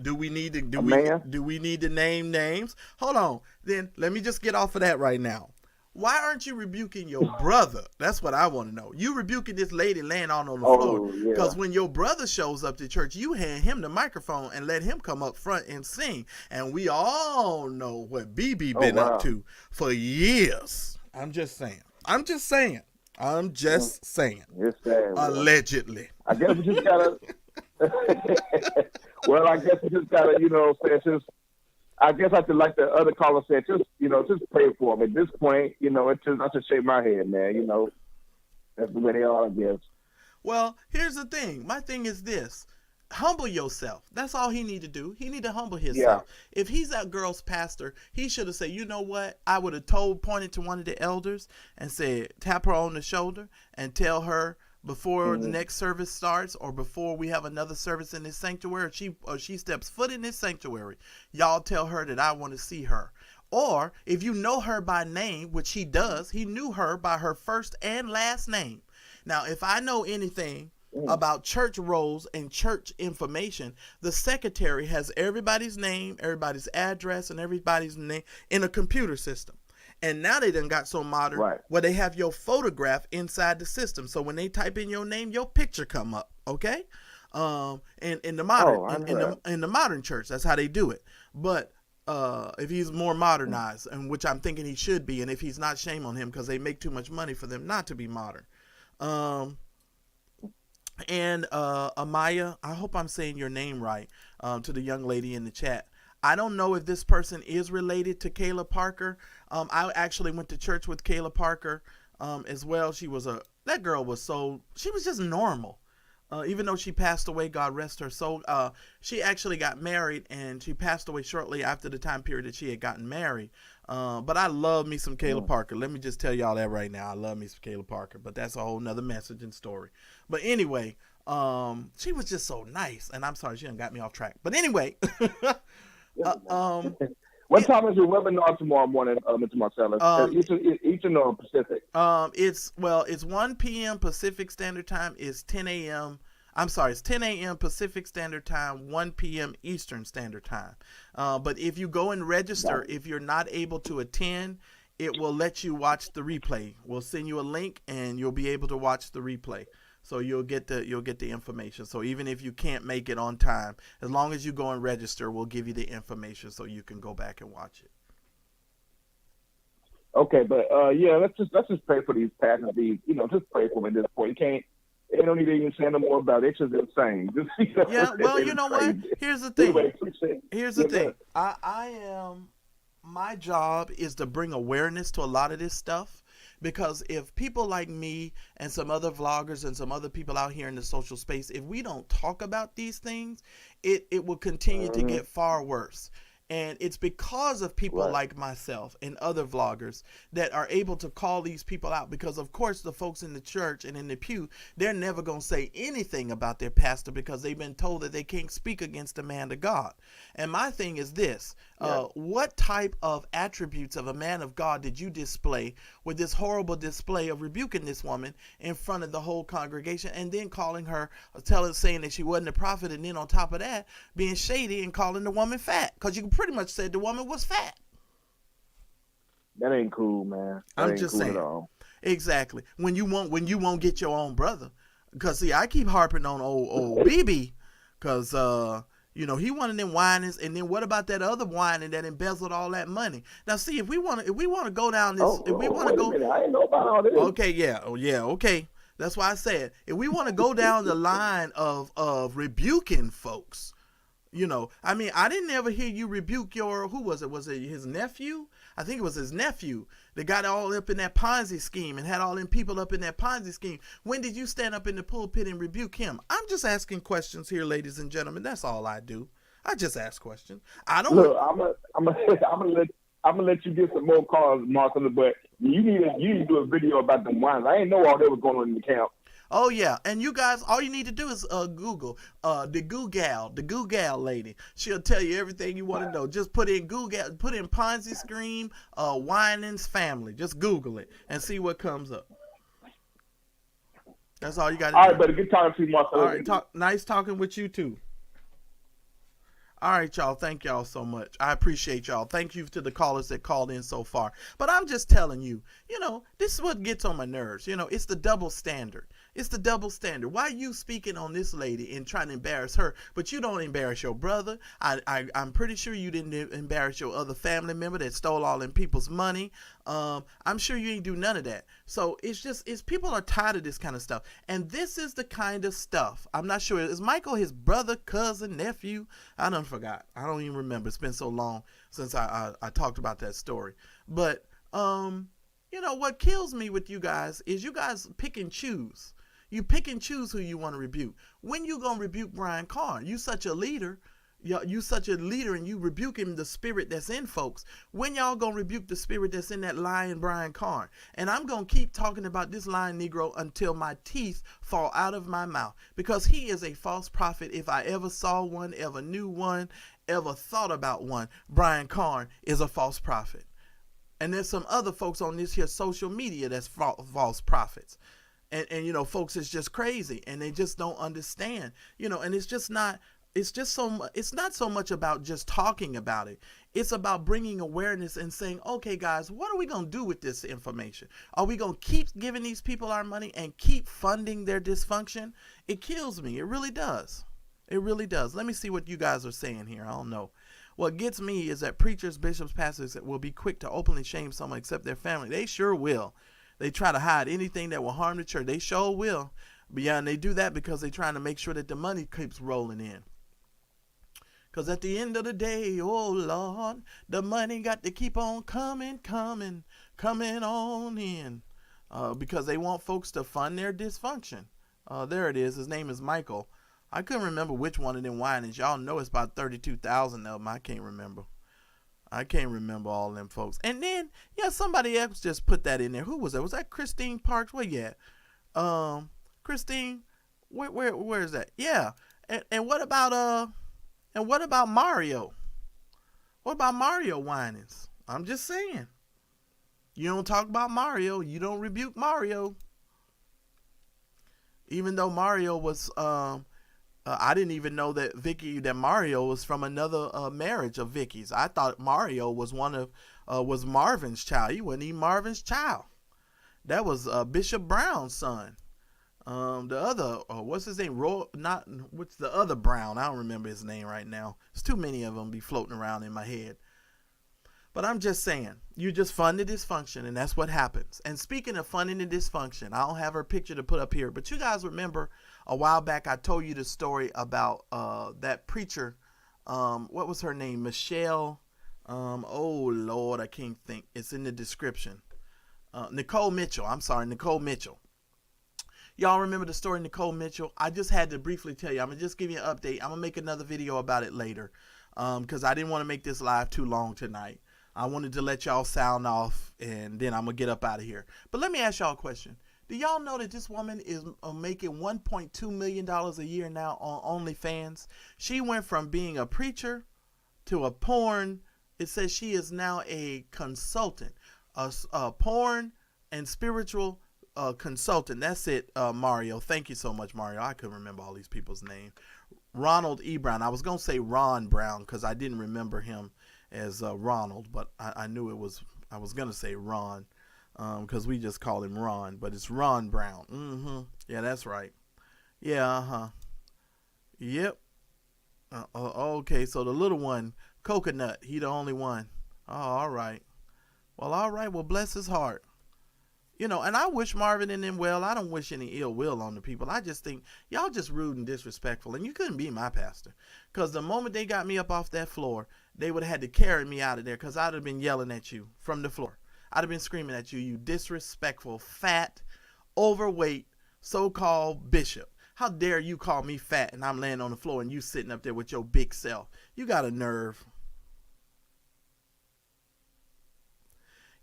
Do we need to name names? Hold on, then let me just get off of that right now. Why aren't you rebuking your brother? That's what I want to know. You rebuking this lady laying on the floor. Because when your brother shows up to church, you hand him the microphone and let him come up front and sing. And we all know what BB been up to for years. I'm just saying. You're saying, allegedly. I guess we just gotta. Well, I guess we just gotta, you know, say just. I guess I could, like the other caller said, just pray for them. At this point, you know, I just shake my head, man. You know, that's the way they are, I guess. Well, here's the thing. My thing is this. Humble yourself. That's all he need to do. He need to humble himself. Yeah. If he's that girl's pastor, he should have said, you know what? I would have pointed to one of the elders and said, tap her on the shoulder and tell her, before the next service starts or before we have another service in this sanctuary, she steps foot in this sanctuary, y'all tell her that I want to see her. Or if you know her by name, which he does, he knew her by her first and last name. Now, if I know anything about church roles and church information, the secretary has everybody's name, everybody's address, and everybody's name in a computer system. And now they done got so modern where they have your photograph inside the system. So when they type in your name, your picture come up. Okay, in the modern in the modern church, that's how they do it. But if he's more modernized, and which I'm thinking he should be, and if he's not, shame on him, because they make too much money for them not to be modern. And Amaya, I hope I'm saying your name right. To the young lady in the chat. I don't know if this person is related to Kayla Parker. I actually went to church with Kayla Parker as well. She was just normal. even though she passed away, God rest her soul, she actually got married, and she passed away shortly after the time period that she had gotten married. But I love me some Kayla Parker. Let me just tell y'all that right now. I love me some Kayla Parker, but that's a whole nother message and story. But anyway, she was just so nice, and I'm sorry she done got me off track. But anyway, what time is your webinar tomorrow morning, Mr. Marcellus? Eastern or Pacific? It's 1 p.m. Pacific Standard Time. It's 10 a.m. I'm sorry, it's 10 a.m. Pacific Standard Time, 1 p.m. Eastern Standard Time. But if you go and register, if you're not able to attend, it will let you watch the replay. We'll send you a link, and you'll be able to watch the replay. So you'll get the information. So even if you can't make it on time, as long as you go and register, we'll give you the information so you can go back and watch it. Okay, but let's just pray for these pastors. Just pray for them at this point. They don't need to even say no more about it. It's just insane. Yeah, well, you know what? Here's the thing. My job is to bring awareness to a lot of this stuff, because if people like me and some other vloggers and some other people out here in the social space, if we don't talk about these things, it will continue to get far worse. And it's because of people like myself and other vloggers that are able to call these people out, because of course the folks in the church and in the pew, they're never going to say anything about their pastor because they've been told that they can't speak against the man of God. And my thing is this, what type of attributes of a man of God did you display with this horrible display of rebuking this woman in front of the whole congregation, and then calling her, saying that she wasn't a prophet, and then on top of that, being shady and calling the woman fat, because you pretty much said the woman was fat. That ain't cool, man. I'm just saying. At all. Exactly. When you won't get your own brother, because see, I keep harping on old BB, because he one of them whinings, and then what about that other whining that embezzled all that money? Now, see, if we want to go down this, I didn't know about all this. Okay, okay. That's why I said, if we want to go down the line of rebuking folks, I didn't ever hear you rebuke who was it? Was it his nephew? I think it was his nephew that got all up in that Ponzi scheme and had all them people up in that Ponzi scheme. When did you stand up in the pulpit and rebuke him? I'm just asking questions here, ladies and gentlemen. That's all I do. I just ask questions. I don't. Look, I'm gonna let you get some more calls, Marcella, but you need to do a video about them wines. I didn't know all that was going on in the camp. Oh, yeah. And you guys, all you need to do is Google the Goo Gal lady. She'll tell you everything you want to know. Just put in Ponzi scheme, Winans family. Just Google it and see what comes up. That's all you got to do. All right, buddy. Good talking to you, Marcel. All right, nice talking with you, too. All right, y'all. Thank y'all so much. I appreciate y'all. Thank you to the callers that called in so far. But I'm just telling you, this is what gets on my nerves. It's the double standard. It's the double standard. Why are you speaking on this lady and trying to embarrass her, but you don't embarrass your brother? I'm pretty sure you didn't embarrass your other family member that stole all them people's money. I'm sure you ain't do none of that. So it's people are tired of this kind of stuff. And this is the kind of stuff. I'm not sure. Is Michael his brother, cousin, nephew? I done forgot. I don't even remember. It's been so long since I talked about that story. But, what kills me with you guys is you guys pick and choose. You pick and choose who you want to rebuke. When you going to rebuke Brian Carn? You such a leader. You such a leader, and you rebuking the spirit that's in folks. When y'all going to rebuke the spirit that's in that lying Brian Carn? And I'm going to keep talking about this lying Negro until my teeth fall out of my mouth, because he is a false prophet. If I ever saw one, ever knew one, ever thought about one, Brian Carn is a false prophet. And there's some other folks on this here social media that's false prophets. And folks is just crazy, and they just don't understand, and it's not so much about just talking about it. It's about bringing awareness and saying, okay, guys, what are we going to do with this information? Are we going to keep giving these people our money and keep funding their dysfunction? It kills me. It really does. It really does. Let me see what you guys are saying here. I don't know. What gets me is that preachers, bishops, pastors will be quick to openly shame someone except their family. They sure will. They try to hide anything that will harm the church. They sure will. But yeah, and they do that because they're trying to make sure that the money keeps rolling in. Because at the end of the day, oh Lord, the money got to keep on coming on in. Because they want folks to fund their dysfunction. There it is. His name is Michael. I couldn't remember which one of them Winans. Y'all know it's about 32,000 of them. I can't remember. I can't remember all them folks. And then, yeah, somebody else just put that in there. Who was that? Was that Christine Parks? Where you at? Christine, where is that? Yeah. And what about Mario? What about Mario Winans? I'm just saying. You don't talk about Mario, you don't rebuke Mario. Even though Mario was I didn't even know that Mario was from another marriage of Vicky's. I thought Mario was was Marvin's child. He wasn't even Marvin's child. That was Bishop Brown's son. The other, what's his name? What's the other Brown? I don't remember his name right now. There's too many of them be floating around in my head. But I'm just saying, you just fund the dysfunction, and that's what happens. And speaking of funding the dysfunction, I don't have her picture to put up here, but you guys remember a while back I told you the story about that preacher. What was her name? Michelle. Oh Lord, I can't think. It's in the description. Nicole Mitchell. I'm sorry, Nicole Mitchell. Y'all remember the story of Nicole Mitchell? I just had to briefly tell you. I'm going to just give you an update. I'm going to make another video about it later because I didn't want to make this live too long tonight. I wanted to let y'all sound off, and then I'm going to get up out of here. But let me ask y'all a question. Do y'all know that this woman is making $1.2 million a year now on OnlyFans? She went from being a preacher to a porn. It says she is now a consultant, a porn and spiritual consultant. That's it, Mario. Thank you so much, Mario. I couldn't remember all these people's names. Ronald E. Brown. I was going to say Ron Brown because I didn't remember him as Ronald, but I knew it was, I was going to say Ron because we just call him Ron, but it's Ron Brown. Yeah, that's right. Yeah, Yep. Okay, so the little one, Coconut, he the only one. Oh, all right. Well, bless his heart. You know, and I wish Marvin and them well. I don't wish any ill will on the people. I just think y'all just rude and disrespectful, and you couldn't be my pastor. Because the moment they got me up off that floor, they would have had to carry me out of there because I'd have been yelling at you from the floor. I'd have been screaming at you, you disrespectful, fat, overweight, so-called bishop. How dare you call me fat and I'm laying on the floor and you sitting up there with your big self? You got a nerve.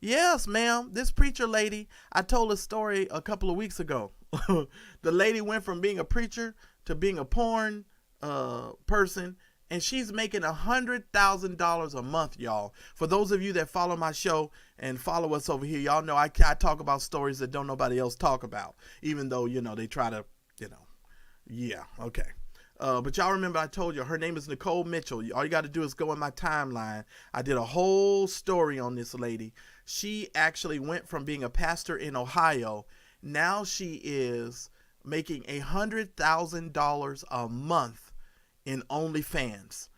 Yes, ma'am. This preacher lady, I told a story a couple of weeks ago. The lady went from being a preacher to being a porn person, and she's making $100,000 a month, y'all. For those of you that follow my show and follow us over here, y'all know I talk about stories that don't nobody else talk about, even though, you know, they try to, you know, yeah, okay. But y'all remember I told you her name is Nicole Mitchell. All you got to do is go in my timeline. I did a whole story on this lady. She actually went from being a pastor in Ohio. Now she is making $100,000 a month in OnlyFans.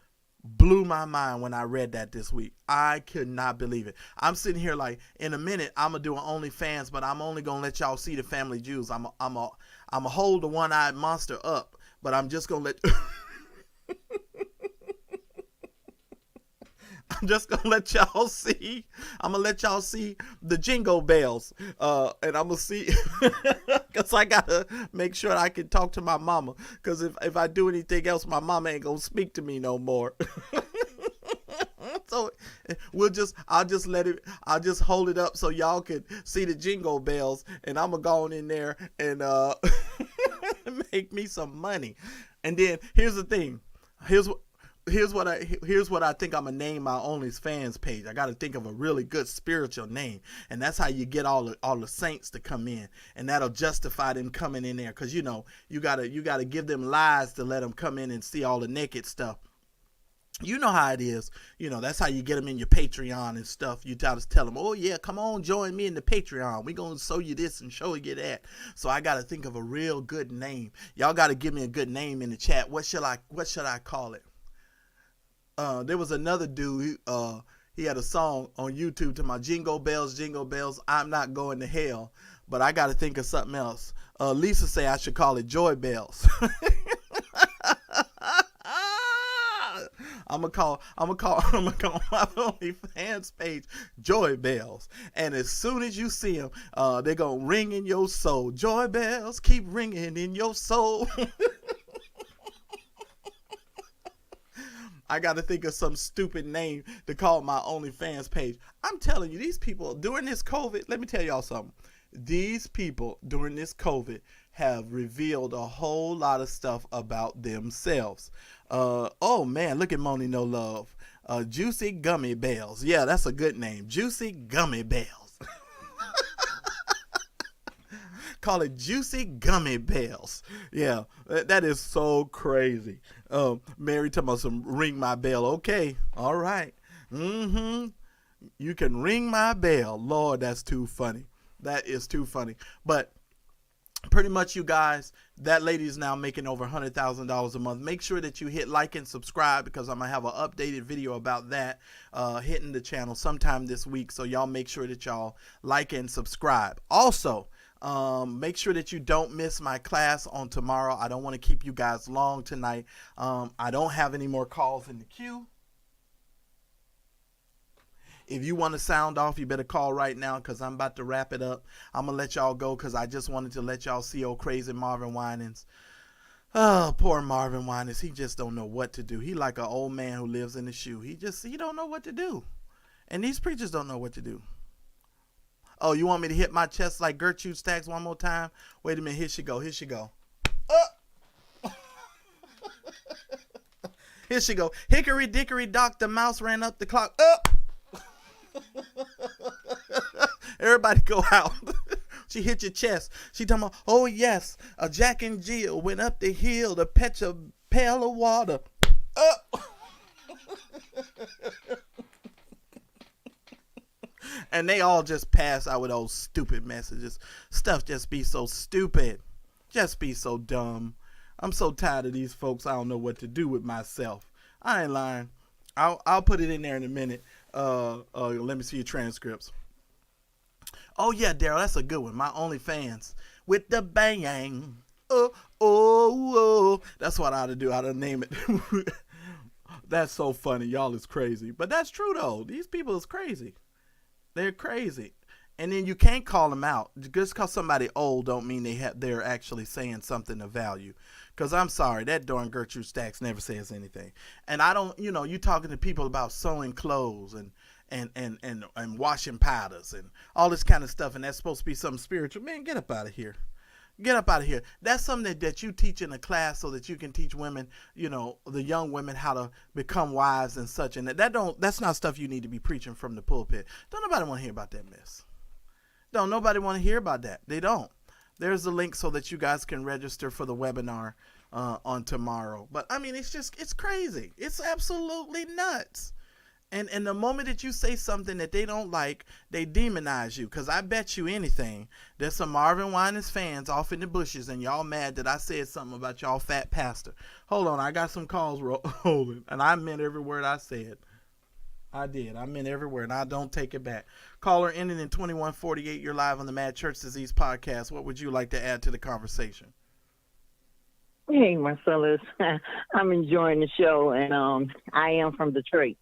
Blew my mind when I read that this week. I could not believe it. I'm sitting here like, in a minute, I'm going to do an OnlyFans, but I'm only going to let y'all see the family Jews. I'm a hold the one-eyed monster up, but I'm just going to let... I'm just going to let y'all see. I'm going to let y'all see the jingle bells. And I'm going to see, because I got to make sure I can talk to my mama. Because if I do anything else, my mama ain't going to speak to me no more. So I'll just hold it up so y'all can see the jingle bells. And I'm going to go on in there and make me some money. And then here's the thing. Here's what I think I'm gonna name my OnlyFans page. I got to think of a really good spiritual name, and that's how you get all the saints to come in, and that'll justify them coming in there. Because you know you gotta give them lies to let them come in and see all the naked stuff. You know how it is. You know, that's how you get them in your Patreon and stuff. You tell them, oh yeah, come on, join me in the Patreon. We're going to show you this and show you that. So I got to think of a real good name. Y'all got to give me a good name in the chat. What should I call it? There was another dude, he had a song on YouTube to my jingle bells, I'm not going to hell. But I got to think of something else. Lisa say I should call it Joy Bells. I'm gonna call my OnlyFans page Joy Bells. And as soon as you see them, they're gonna ring in your soul. Joy bells keep ringing in your soul. I got to think of some stupid name to call my OnlyFans page. I'm telling you, these people during this COVID, let me tell y'all something. These people during this COVID have revealed a whole lot of stuff about themselves. Oh man, look at Moni No Love. Juicy Gummy Bells. Yeah, that's a good name. Juicy Gummy Bells. Call it Juicy Gummy Bells. Yeah, that is so crazy. Mary talking about some ring my bell. Okay, all right. You can ring my bell. Lord, that's too funny. That is too funny. But pretty much, you guys, that lady is now making over $100,000 a month. Make sure that you hit like and subscribe, because I'm going to have an updated video about that hitting the channel sometime this week. So y'all make sure that y'all like and subscribe. Also, make sure that you don't miss my class on tomorrow. I don't want to keep you guys long tonight. I don't have any more calls in the queue. If you want to sound off, you better call right now, because I'm about to wrap it up. I'm going to let y'all go because I just wanted to let y'all see old crazy Marvin Winans. Oh, poor Marvin Winans. He just don't know what to do. He like an old man who lives in a shoe. He don't know what to do. And these preachers don't know what to do. Oh, you want me to hit my chest like Gertrude Stacks one more time? Wait a minute. Here she go. Here she go. Here she go. Hickory dickory dock, the mouse ran up the clock. Everybody go out. She hit your chest. She talking about, oh yes, a Jack and Jill went up the hill to fetch a pail of water. And they all just pass out with those stupid messages. Stuff just be so stupid. Just be so dumb. I'm so tired of these folks. I don't know what to do with myself. I ain't lying. I'll put it in there in a minute. Let me see your transcripts. Oh yeah, Daryl, that's a good one. My OnlyFans with the bang. Oh. That's what I ought to do. I ought to name it. That's so funny. Y'all is crazy. But that's true though. These people is crazy. They're crazy. And then you can't call them out. Just because somebody old don't mean they're actually saying something of value. Because I'm sorry, that darn Gertrude Stacks never says anything. And I don't, you talking to people about sewing clothes and washing powders and all this kind of stuff, and that's supposed to be something spiritual. Man, get up out of here. Get up out of here. That's something that you teach in a class so that you can teach women, the young women, how to become wives and such. And that's not stuff you need to be preaching from the pulpit. Don't nobody want to hear about that mess. Don't nobody want to hear about that. They don't. There's a link so that you guys can register for the webinar on tomorrow. But I mean, it's crazy. It's absolutely nuts. And the moment that you say something that they don't like, they demonize you. Because I bet you anything, there's some Marvin Winans fans off in the bushes, and y'all mad that I said something about y'all fat pastor. Hold on, I got some calls rolling, and I meant every word I said. I did. I meant every word, and I don't take it back. Caller ending in 2148, you're live on the Mad Church Disease Podcast. What would you like to add to the conversation? Hey, Marcellus. I'm enjoying the show, and I am from Detroit.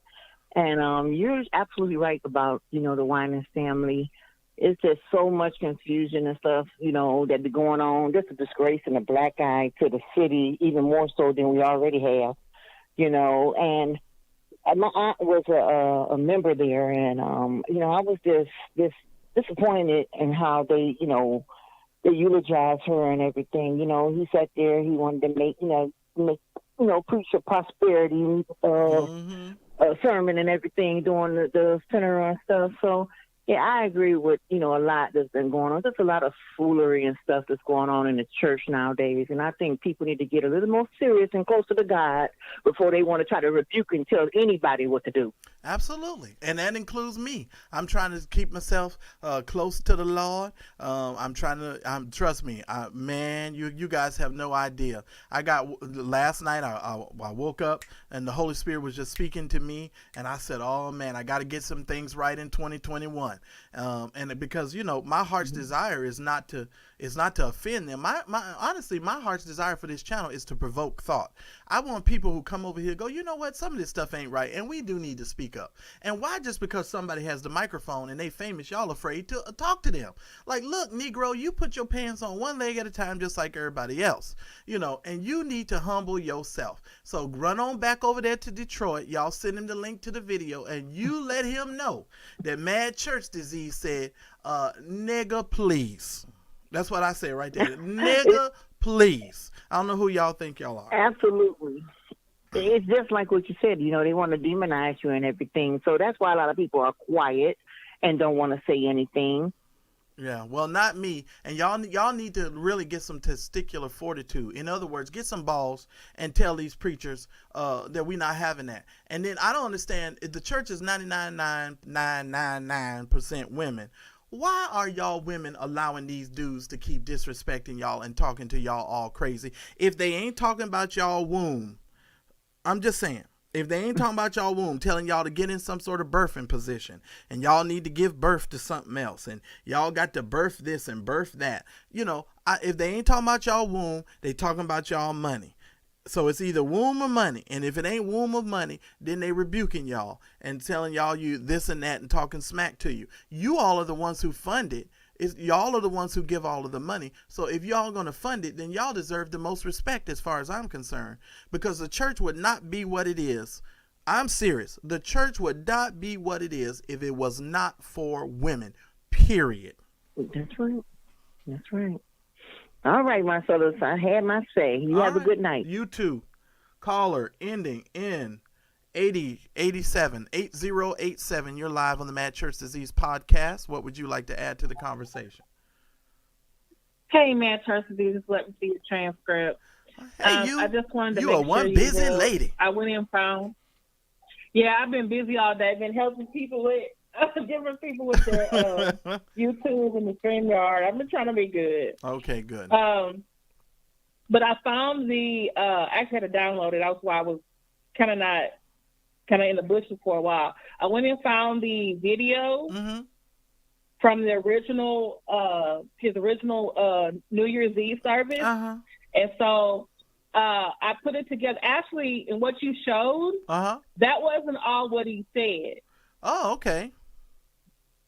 And you're absolutely right about, the Winans family. It's just so much confusion and stuff, that be going on. Just a disgrace and a black eye to the city, even more so than we already have, And my aunt was a member there, and, I was just disappointed in how they eulogized her and everything. He sat there, he wanted to make preach a prosperity, sermon and everything, doing the funeral and stuff. So, yeah, I agree with, a lot that's been going on. There's a lot of foolery and stuff that's going on in the church nowadays. And I think people need to get a little more serious and closer to God before they want to try to rebuke and tell anybody what to do. Absolutely. And that includes me. I'm trying to keep myself close to the Lord. Trust me, man, you guys have no idea. Last night I woke up and the Holy Spirit was just speaking to me, and I said, oh man, I got to get some things right in 2021. And because, my heart's desire is not to, It's not to offend them. Honestly, my heart's desire for this channel is to provoke thought. I want people who come over here go, you know what, some of this stuff ain't right, and we do need to speak up. And why just because somebody has the microphone and they famous, y'all afraid to talk to them? Like, look, Negro, you put your pants on one leg at a time just like everybody else, and you need to humble yourself. So run on back over there to Detroit. Y'all send him the link to the video, and you let him know that Mad Church Disease said, nigga, please. That's what I said right there. Nigga, please. I don't know who y'all think y'all are. Absolutely. It's just like what you said. They want to demonize you and everything. So that's why a lot of people are quiet and don't want to say anything. Yeah, well, not me. And y'all need to really get some testicular fortitude. In other words, get some balls and tell these preachers that we're not having that. And then I don't understand, if the church is 99.999% women, why are y'all women allowing these dudes to keep disrespecting y'all and talking to y'all all crazy? If they ain't talking about y'all womb, I'm just saying, if they ain't talking about y'all womb, telling y'all to get in some sort of birthing position, and y'all need to give birth to something else, and y'all got to birth this and birth that, if they ain't talking about y'all womb, they talking about y'all money. So it's either womb or money. And if it ain't womb or money, then they rebuking y'all and telling y'all you this and that and talking smack to you. You all are the ones who fund it. Y'all are the ones who give all of the money. So if y'all going to fund it, then y'all deserve the most respect as far as I'm concerned, because the church would not be what it is. I'm serious. The church would not be what it is if it was not for women, period. That's right. That's right. All right, my fellas, I had my say. You have a good night. You too. Caller ending in 8087. You're live on the Mad Church Disease podcast. What would you like to add to the conversation? Hey, Mad Church Disease, just let me see your transcript. Hey, I just wanted to you make are one sure busy lady. I went and found. Yeah, I've been busy all day. Been helping people with different people with their YouTube and the StreamYard. I've been trying to be good. Okay, good. But I found I actually had to download it. That's why I was kind of in the bushes for a while. I went and found the video from the original, his original New Year's Eve service. And so I put it together. Actually, in what you showed, that wasn't all what he said. Oh, okay.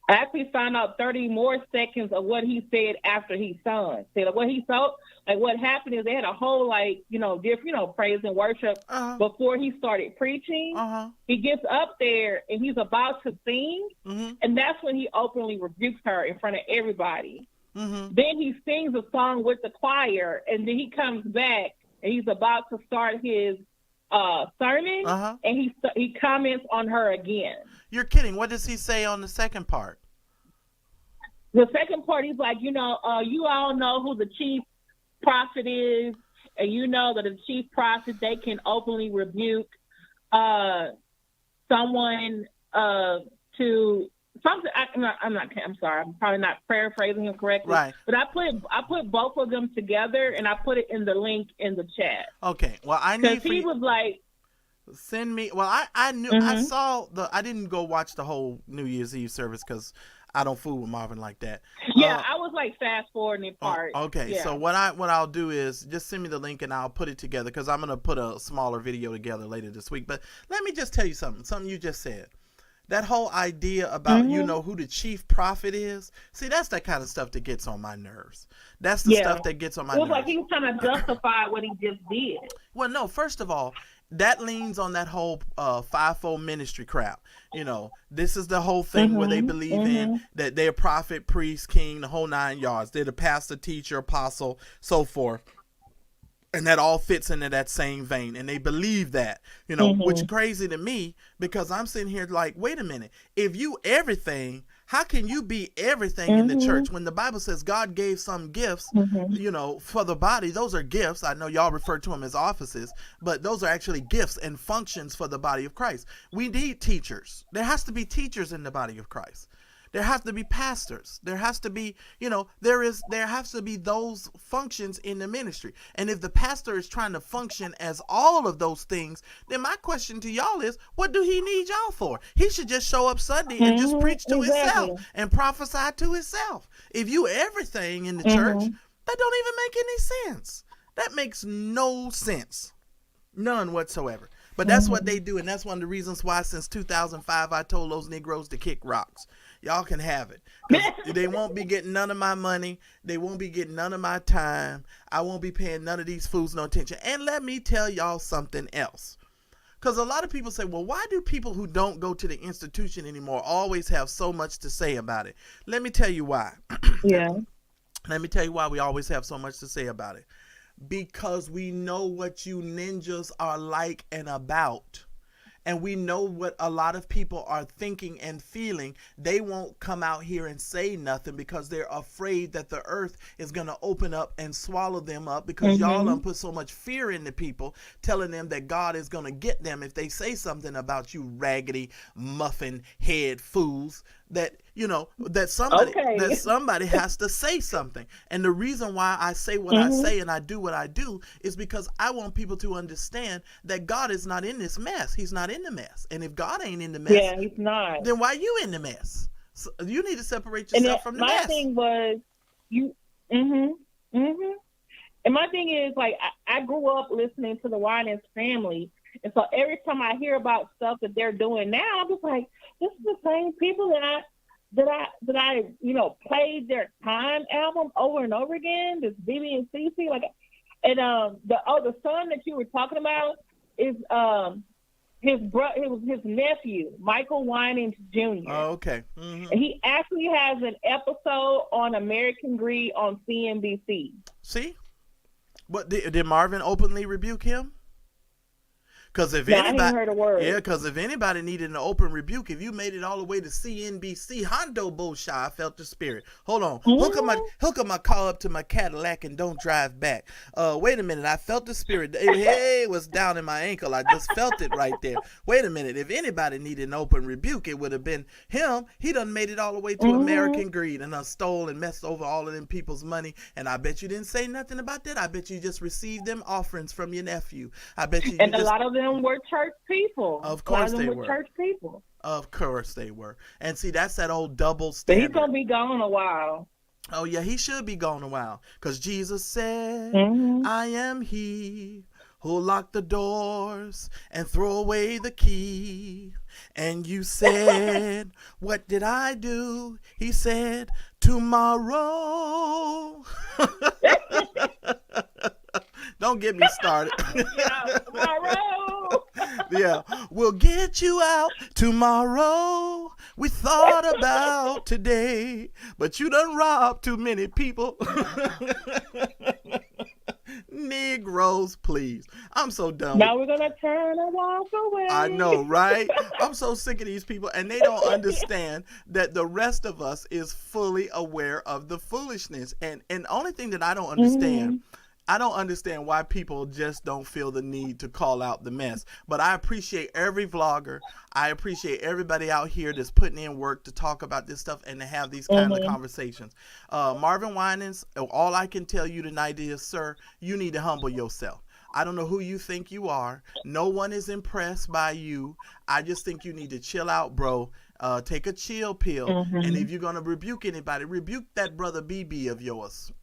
I actually found out 30 more seconds of what he said after he sung. See, like what he saw, like what happened is they had a whole different, praise and worship before he started preaching. He gets up there and he's about to sing, and that's when he openly rebukes her in front of everybody. Then he sings a song with the choir, and then he comes back and he's about to start his sermon, and he comments on her again. You're kidding. What does he say on the second part? The second part, he's like, you all know who the chief prophet is, and you know that the chief prophet, they can openly rebuke someone to something. I'm sorry. I'm probably not paraphrasing him correctly. Right. But I put both of them together, and I put it in the link in the chat. Okay. Well, I need because he was like, send me. Well, I knew I saw I didn't go watch the whole New Year's Eve service because I don't fool with Marvin like that. Yeah, I was like fast forwarding part. Okay, yeah. So what I'll do is just send me the link and I'll put it together because I'm gonna put a smaller video together later this week. But let me just tell you something you just said. That whole idea about who the chief prophet is. See, that's that kind of stuff that gets on my nerves. That's the stuff that gets on my nerves. It was like he was trying to justify what he just did. Well, no. First of all, that leans on that whole fivefold ministry crap. This is the whole thing where they believe in that they're prophet, priest, king, the whole 9 yards. They're the pastor, teacher, apostle, so forth. And that all fits into that same vein. And they believe that, which is crazy to me because I'm sitting here like, wait a minute. If you everything, how can you be everything in the church when the Bible says God gave some gifts, for the body? Those are gifts. I know y'all refer to them as offices, but those are actually gifts and functions for the body of Christ. We need teachers. There has to be teachers in the body of Christ. There have to be pastors. There has to be, there has to be those functions in the ministry. And if the pastor is trying to function as all of those things, then my question to y'all is, what do he need y'all for? He should just show up Sunday and just preach to himself and prophesy to himself. If you everything in the church, that don't even make any sense. That makes no sense. None whatsoever. But that's what they do, and that's one of the reasons why since 2005 I told those Negroes to kick rocks. Y'all can have it. 'Cause they won't be getting none of my money. They won't be getting none of my time. I won't be paying none of these fools no attention. And let me tell y'all something else. Because a lot of people say, well, why do people who don't go to the institution anymore always have so much to say about it? Let me tell you why. Yeah. Let me tell you why we always have so much to say about it. Because we know what you ninjas are like and about. And we know what a lot of people are thinking and feeling. They won't come out here and say nothing because they're afraid that the earth is going to open up and swallow them up, because y'all done put so much fear into people, telling them that God is going to get them if they say something about you raggedy muffin head fools, that that somebody has to say something. And the reason why I say what I say and I do what I do is because I want people to understand that God is not in this mess. He's not in the mess. And if God ain't in the mess, he's not. Then why you in the mess? So you need to separate yourself from the mess. My thing was and my thing is, like, I grew up listening to the Winans family, and so every time I hear about stuff that they're doing now, I'm just like, this is the same people that I played their Time album over and over again. This BB and CC, like, and the son that you were talking about is his nephew, Michael Winans Jr. Oh, okay. Mm-hmm. And he actually has an episode on American Greed on CNBC. See, but did Marvin openly rebuke him? Because if anybody, I ain't heard a word. Yeah, because if anybody needed an open rebuke, if you made it all the way to CNBC, Hondo Bullshit, I felt the spirit. Hold on, hook up my car up to my Cadillac and don't drive back. Wait a minute, I felt the spirit. It was down in my ankle. I just felt it right there. Wait a minute, if anybody needed an open rebuke, it would have been him. He done made it all the way to American Greed and stole and messed over all of them people's money. And I bet you didn't say nothing about that. I bet you just received them offerings from your nephew. I bet you. And a lot of them were church people. Of course they were. Church people. Of course they were. And see, that's that old double standard. But he's gonna be gone a while. Oh yeah, he should be gone a while. Because Jesus said, I am he who'll lock the doors and throw away the key. And you said, what did I do? He said, tomorrow. Don't get me started. Yeah, we'll get you out tomorrow. We thought about today, but you done robbed too many people. Negroes, please. I'm so done. Now we're gonna turn and walk away. I know, right? I'm so sick of these people, and they don't understand that the rest of us is fully aware of the foolishness. And the only thing that I don't understand, I don't understand why people just don't feel the need to call out the mess. But I appreciate every vlogger. I appreciate everybody out here that's putting in work to talk about this stuff and to have these kinds of conversations. Marvin Winans, all I can tell you tonight is, sir, you need to humble yourself. I don't know who you think you are. No one is impressed by you. I just think you need to chill out, bro. Take a chill pill. And if you're going to rebuke anybody, rebuke that brother BB of yours.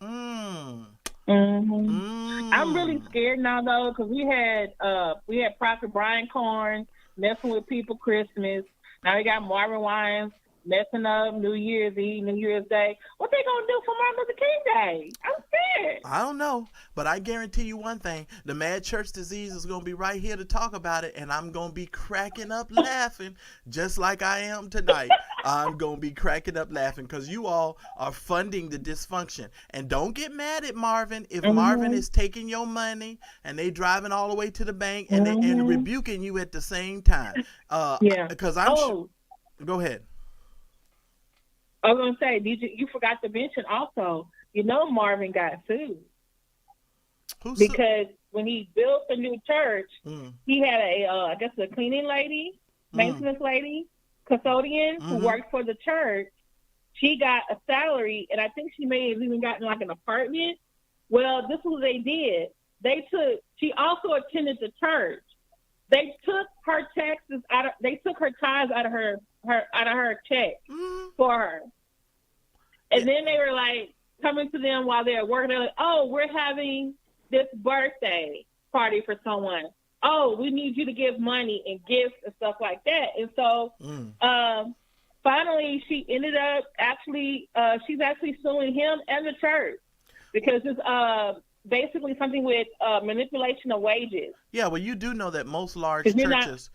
I'm really scared now though, because we had Prophet Brian Carn messing with people Christmas. Now we got Marvin Winans messing up New Year's Eve, New Year's Day. What they gonna do for Martin Luther King Day? I'm scared. I don't know, but I guarantee you one thing: the mad church disease is gonna be right here to talk about it, and I'm gonna be cracking up laughing, just like I am tonight. I'm gonna be cracking up laughing because you all are funding the dysfunction. And don't get mad at Marvin if Marvin is taking your money and they driving all the way to the bank and and rebuking you at the same time. Because I'm go ahead. I was gonna say, you forgot to mention also, Marvin got sued. Because when he built the new church, he had a cleaning lady, maintenance lady, custodian who worked for the church, she got a salary, and I think she may have even gotten like an apartment. Well, this is what they did. She also attended the church. They took her taxes they took her tithes out of her check for her. And then they were like coming to them while they're working. They're like, oh, we're having this birthday party for someone. Oh, we need you to give money and gifts and stuff like that. And so finally she ended up she's actually suing him and the church because it's basically something with manipulation of wages. Yeah, well, you do know that most large churches,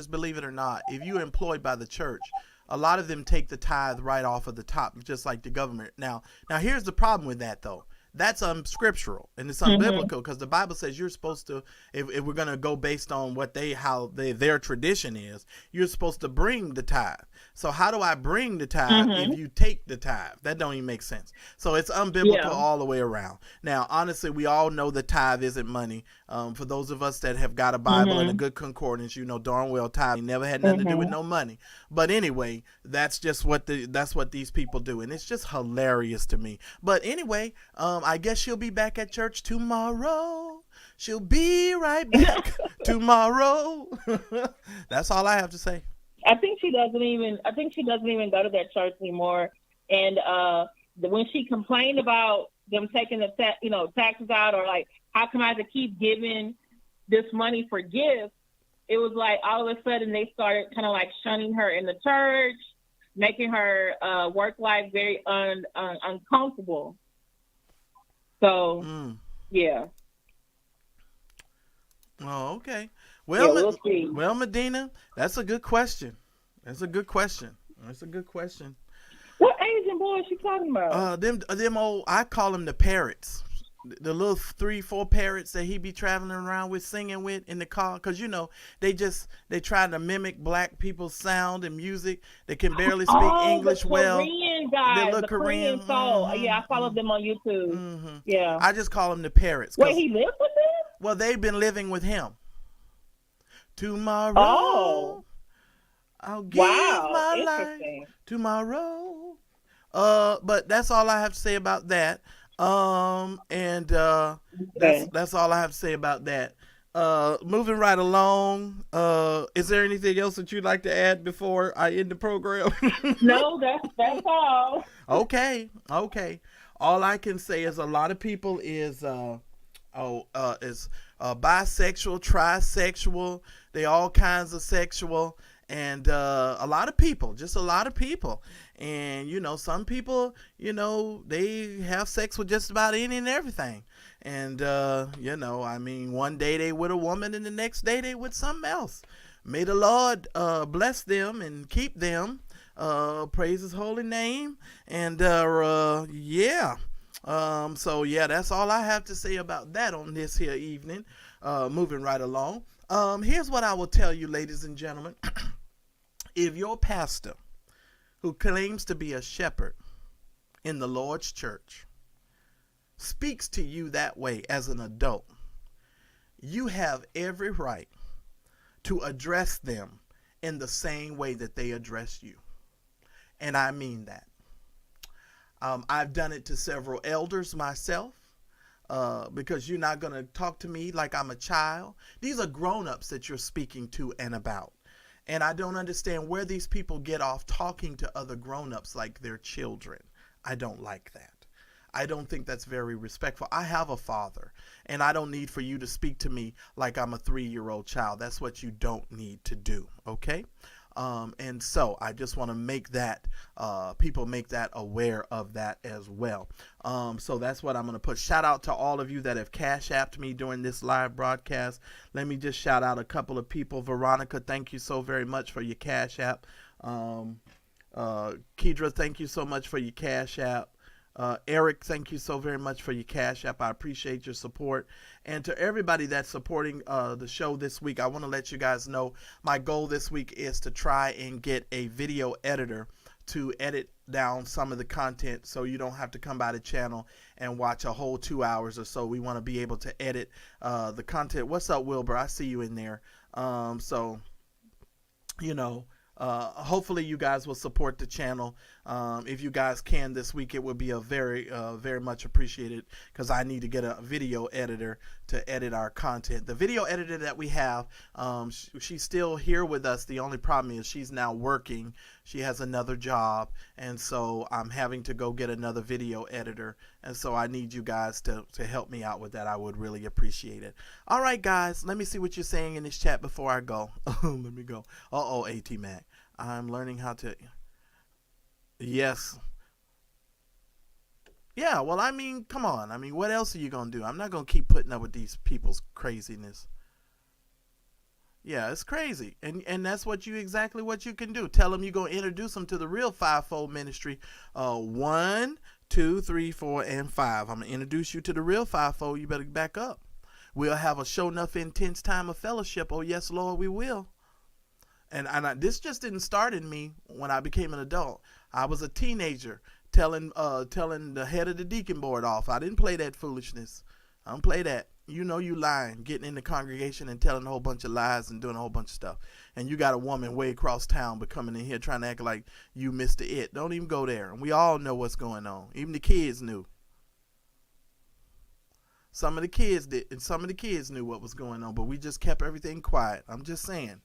believe it or not, if you're employed by the church, a lot of them take the tithe right off of the top, just like the government. Now here's the problem with that, though. That's unscriptural and it's unbiblical because the Bible says you're supposed to, if we're going to go based on what their tradition is, you're supposed to bring the tithe. So how do I bring the tithe if you take the tithe? That don't even make sense. So it's unbiblical all the way around. Now, honestly, we all know the tithe isn't money. For those of us that have got a Bible and a good concordance, you know darn well tithe never had nothing to do with no money. But anyway, that's just what these people do, and it's just hilarious to me. But anyway, I guess she'll be back at church tomorrow. She'll be right back tomorrow. That's all I have to say. I think she doesn't even go to that church anymore. And when she complained about them taking the taxes out, or like, how come I have to keep giving this money for gifts? It was like all of a sudden they started kind of like shunning her in the church, making her work life very uncomfortable. So, yeah. Oh, okay. Well, we'll see. Well, Medina, that's a good question. What Asian boy is she talking about? Them old, I call them the parrots. The little 3-4 parrots that he be traveling around with, singing with in the car, because they try to mimic black people's sound and music. They can barely speak English well. Korean guys, the Korean soul. Yeah, I followed them on YouTube. Yeah, I just call them the parrots. Wait, he lived with them? Well, they've been living with him. Tomorrow, I'll give my life tomorrow. But that's all I have to say about that. That's all I have to say about that. Moving right along. Is there anything else that you'd like to add before I end the program? No, that's all. Okay. All I can say is a lot of people is bisexual, trisexual. They all kinds of sexual. And a lot of people. And, some people, they have sex with just about any and everything. And, one day they with a woman and the next day they with something else. May the Lord bless them and keep them. Praise his holy name. And, So, that's all I have to say about that on this here evening. Moving right along. Here's what I will tell you, ladies and gentlemen. If your pastor, who claims to be a shepherd in the Lord's church, speaks to you that way as an adult, you have every right to address them in the same way that they address you. And I mean that. I've done it to several elders myself. Because you're not going to talk to me like I'm a child. These are grown-ups that you're speaking to and about. And I don't understand where these people get off talking to other grown-ups like they're children. I don't like that. I don't think that's very respectful. I have a father, and I don't need for you to speak to me like I'm a 3-year-old child. That's what you don't need to do, okay? And so I just want to make that, people make that aware of that as well. So that's what I'm going to put. Shout out to all of you that have Cash Apped me during this live broadcast. Let me just shout out a couple of people. Veronica, thank you so very much for your Cash App. Kedra, thank you so much for your Cash App. Eric, thank you so very much for your Cash App. I appreciate your support. And to everybody that's supporting the show this week, I want to let you guys know my goal this week is to try and get a video editor to edit down some of the content so you don't have to come by the channel and watch a whole 2 hours or so. We want to be able to edit the content. What's up, Wilbur? I see you in there. hopefully you guys will support the channel. If you guys can this week, it would be a very much appreciated, because I need to get a video editor to edit our content. The video editor that we have, she's still here with us. The only problem is she's now working. She has another job, and so I'm having to go get another video editor, and so I need you guys to help me out with that. I would really appreciate it. All right, guys, let me see what you're saying in this chat before I go. Let me go. AT Mac. I'm learning how to. Yes. Yeah, well, I mean, come on. I mean, what else are you going to do? I'm not going to keep putting up with these people's craziness. Yeah, it's crazy. And that's exactly what you can do. Tell them you're going to introduce them to the real fivefold ministry. 1, 2, 3, 4, and 5. I'm going to introduce you to the real fivefold. You better back up. We'll have a show enough intense time of fellowship. Oh, yes, Lord, we will. And this just didn't start in me when I became an adult. I was a teenager telling the head of the deacon board off. I didn't play that foolishness. I don't play that. You know you lying, getting in the congregation and telling a whole bunch of lies and doing a whole bunch of stuff. And you got a woman way across town but coming in here trying to act like you Mr. It. Don't even go there. And we all know what's going on. Even the kids knew. Some of the kids did, and some of the kids knew what was going on, but we just kept everything quiet. I'm just saying.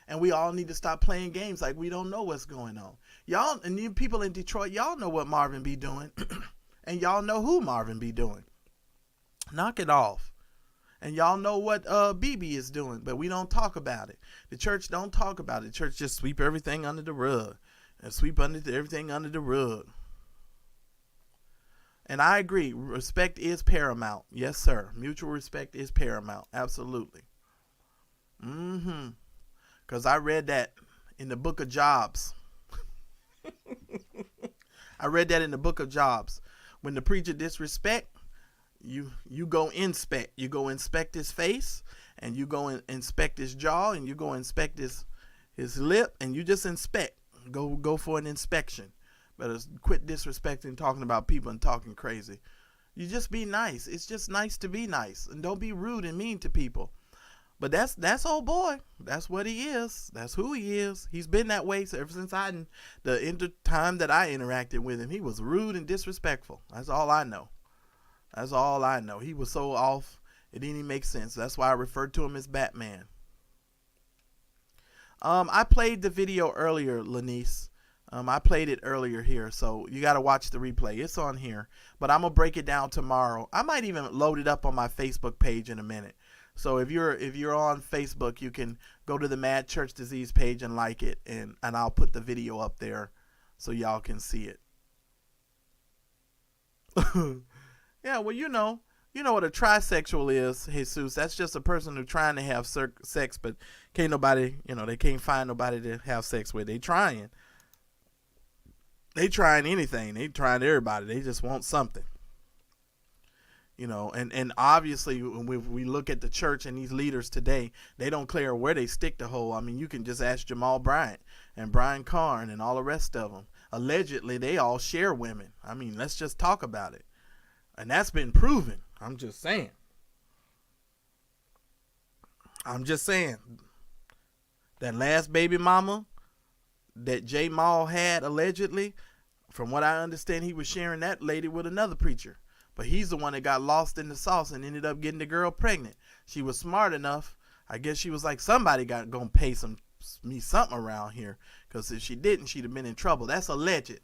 And we all need to stop playing games like we don't know what's going on. Y'all, and you people in Detroit, y'all know what Marvin be doing. And y'all know who Marvin be doing. Knock it off. And y'all know what BB is doing, but we don't talk about it. The church don't talk about it. The church just sweep everything under the rug. And sweep everything under the rug. And I agree. Respect is paramount. Yes, sir. Mutual respect is paramount. Absolutely. Because I read that in the book of Jobs. I read that in the book of Jobs. When the preacher disrespect, you go inspect. You go inspect his face, and you go inspect his jaw, and you go inspect his lip, and you just inspect. Go for an inspection. But quit disrespecting, talking about people and talking crazy. You just be nice. It's just nice to be nice, and don't be rude and mean to people. But that's old boy. That's what he is. That's who he is. He's been that way ever since the time that I interacted with him. He was rude and disrespectful. That's all I know. That's all I know. He was so off, it didn't even make sense. That's why I referred to him as Batman. I played the video earlier, Lanice. I played it earlier here, so you got to watch the replay. It's on here, but I'm gonna break it down tomorrow. I might even load it up on my Facebook page in a minute. So if you're on Facebook, you can go to the Mad Church Disease page and like it, and I'll put the video up there so y'all can see it. Yeah, well, you know what a trisexual is, Jesus. That's just a person who's trying to have sex, but can't nobody, they can't find nobody to have sex with. They trying anything. They trying everybody. They just want something. And obviously when we look at the church and these leaders today, they don't care where they stick the hole. I mean, you can just ask Jamal Bryant and Brian Carn and all the rest of them. Allegedly, they all share women. I mean, let's just talk about it. And that's been proven. I'm just saying. That last baby mama that J. Maul had allegedly, from what I understand, he was sharing that lady with another preacher. But he's the one that got lost in the sauce and ended up getting the girl pregnant. She was smart enough. I guess she was like, somebody gonna pay me something around here. Because if she didn't, she'd have been in trouble. That's alleged.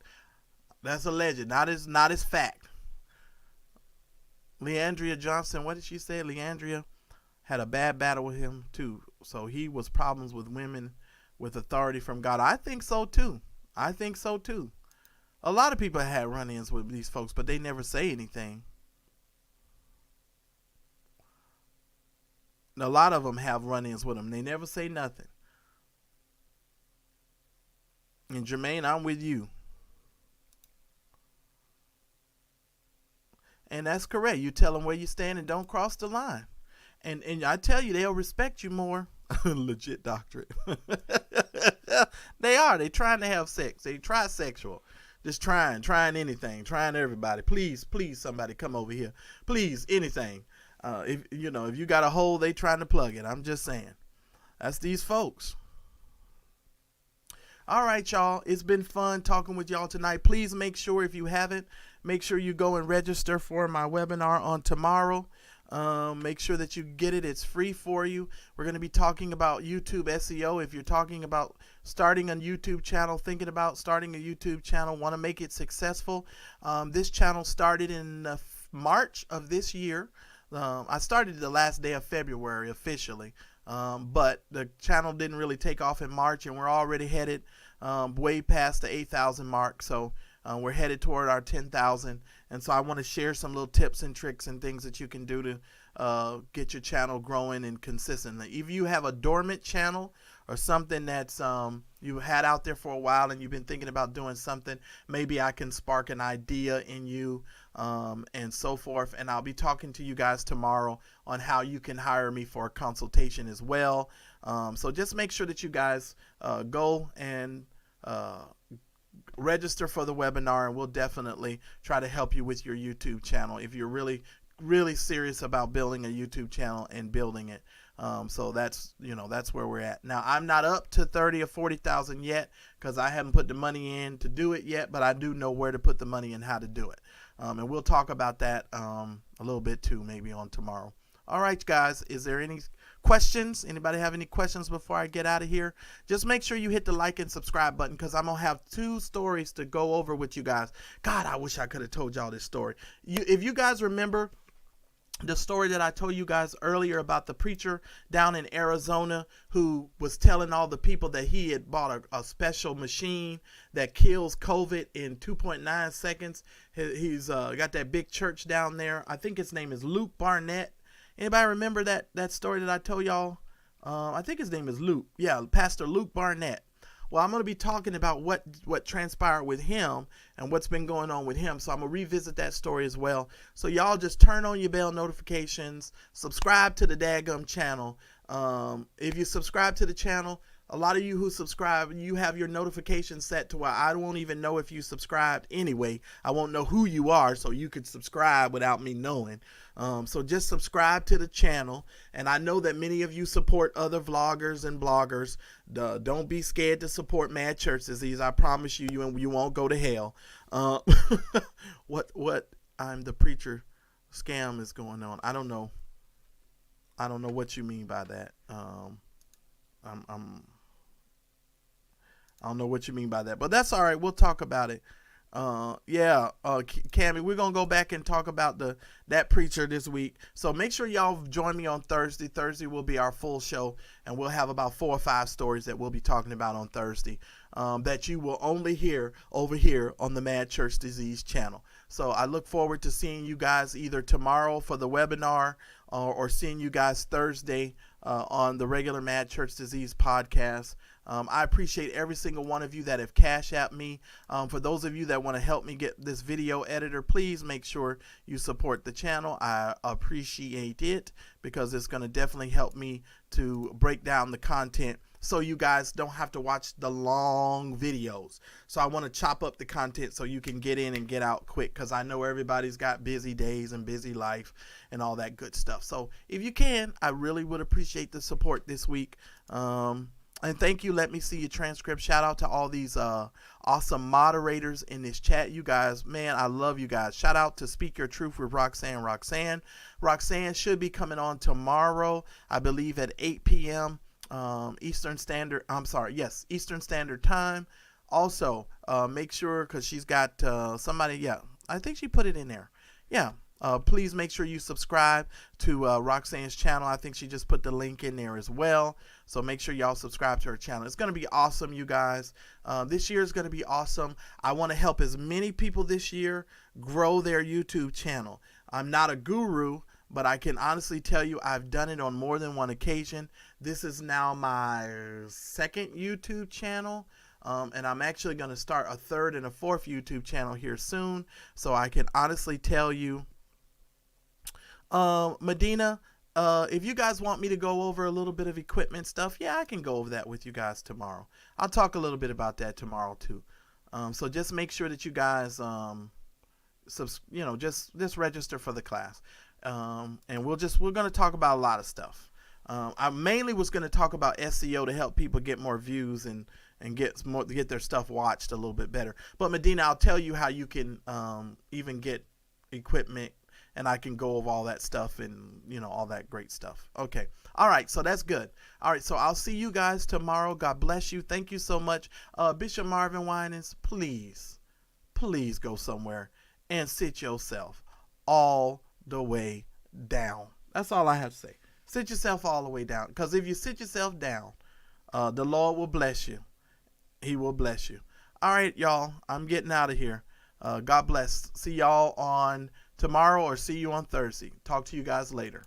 Not as fact. Leandria Johnson, what did she say? Leandria had a bad battle with him too. So he was problems with women with authority from God. I think so too. A lot of people had run-ins with these folks, but they never say anything. A lot of them have run-ins with them. They never say nothing. And Jermaine, I'm with you. And that's correct. You tell them where you stand and don't cross the line. And I tell you, they'll respect you more. Legit doctorate. They are. They trying to have sex. They trisexual. Just trying anything, trying everybody. Please, somebody come over here. Please, anything. If you got a hole, they trying to plug it. I'm just saying. That's these folks. All right, y'all. It's been fun talking with y'all tonight. Please make sure, if you haven't, make sure you go and register for my webinar on tomorrow. Make sure that you get it. It's free for you. We're going to be talking about YouTube SEO. If you're talking about starting a YouTube channel, thinking about starting a YouTube channel, want to make it successful, this channel started in March of this year. I started the last day of February officially, but the channel didn't really take off in March, and we're already headed way past the 8,000 mark. So we're headed toward our 10,000, and so I want to share some little tips and tricks and things that you can do to get your channel growing and consistently. If you have a dormant channel or something that's you had out there for a while and you've been thinking about doing something, maybe I can spark an idea in you and so forth. And I'll be talking to you guys tomorrow on how you can hire me for a consultation as well. So just make sure that you guys go and register for the webinar, and we'll definitely try to help you with your YouTube channel if you're really serious about building a YouTube channel and building it. So that's where we're at. Now, I'm not up to 30 or 40,000 yet because I haven't put the money in to do it yet, but I do know where to put the money and how to do it. And we'll talk about that a little bit too, maybe on tomorrow. All right, guys, is there any questions? Anybody have any questions before I get out of here? Just make sure you hit the like and subscribe button because I'm going to have 2 stories to go over with you guys. God, I wish I could have told y'all this story. If you guys remember the story that I told you guys earlier about the preacher down in Arizona who was telling all the people that he had bought a special machine that kills COVID in 2.9 seconds. He's got that big church down there. I think his name is Luke Barnett. Anybody remember that story that I told y'all? I think his name is Luke. Yeah, Pastor Luke Barnett. Well, I'm going to be talking about what transpired with him and what's been going on with him. So I'm going to revisit that story as well. So y'all just turn on your bell notifications, subscribe to the daggum channel. If you subscribe to the channel, a lot of you who subscribe, you have your notifications set to where I won't even know if you subscribed anyway. I won't know who you are, so you could subscribe without me knowing. So just subscribe to the channel. And I know that many of you support other vloggers and bloggers. Don't be scared to support Mad Church Disease. I promise you, you won't go to hell. What I'm the preacher scam is going on. I don't know what you mean by that. I don't know what you mean by that, but that's all right. We'll talk about it. Cammy, we're going to go back and talk about that preacher this week. So make sure y'all join me on Thursday. Thursday will be our full show, and we'll have about 4 or 5 stories that we'll be talking about on Thursday that you will only hear over here on the Mad Church Disease channel. So I look forward to seeing you guys either tomorrow for the webinar or seeing you guys Thursday on the regular Mad Church Disease podcast. I appreciate every single one of you that have Cash App me. For those of you that want to help me get this video editor, please make sure you support the channel. I appreciate it because it's going to definitely help me to break down the content so you guys don't have to watch the long videos. So I want to chop up the content so you can get in and get out quick because I know everybody's got busy days and busy life and all that good stuff. So if you can, I really would appreciate the support this week. And thank you. Let me see your transcript. Shout out to all these awesome moderators in this chat. You guys, man, I love you guys. Shout out to Speak Your Truth with Roxanne. Roxanne should be coming on tomorrow, I believe at 8 p.m. Eastern Standard Time. Also, make sure, because she's got somebody, I think she put it in there. Please make sure you subscribe to Roxanne's channel. I think she just put the link in there as well. So make sure y'all subscribe to her channel. It's going to be awesome, you guys. This year is going to be awesome. I want to help as many people this year grow their YouTube channel. I'm not a guru, but I can honestly tell you I've done it on more than one occasion. This is now my 2nd YouTube channel. And I'm actually going to start a 3rd and a 4th YouTube channel here soon. So I can honestly tell you, Medina, if you guys want me to go over a little bit of equipment stuff, I can go over that with you guys tomorrow. I'll talk a little bit about that tomorrow too. So just make sure that you guys, just register for the class. And we're going to talk about a lot of stuff. I mainly was going to talk about SEO to help people get more views and and get their stuff watched a little bit better. But Medina, I'll tell you how you can even get equipment, and I can go over all that stuff and, all that great stuff. Okay. All right. So that's good. All right. So I'll see you guys tomorrow. God bless you. Thank you so much. Bishop Marvin Winans, please go somewhere and sit yourself all the way down. That's all I have to say. Sit yourself all the way down. Because if you sit yourself down, the Lord will bless you. He will bless you. All right, y'all. I'm getting out of here. God bless. See y'all on tomorrow or see you on Thursday. Talk to you guys later.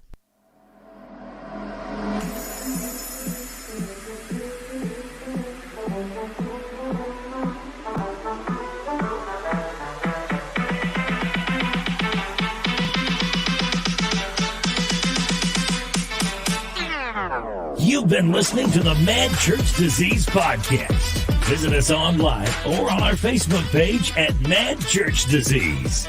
You've been listening to the Mad Church Disease Podcast. Visit us online or on our Facebook page at Mad Church Disease.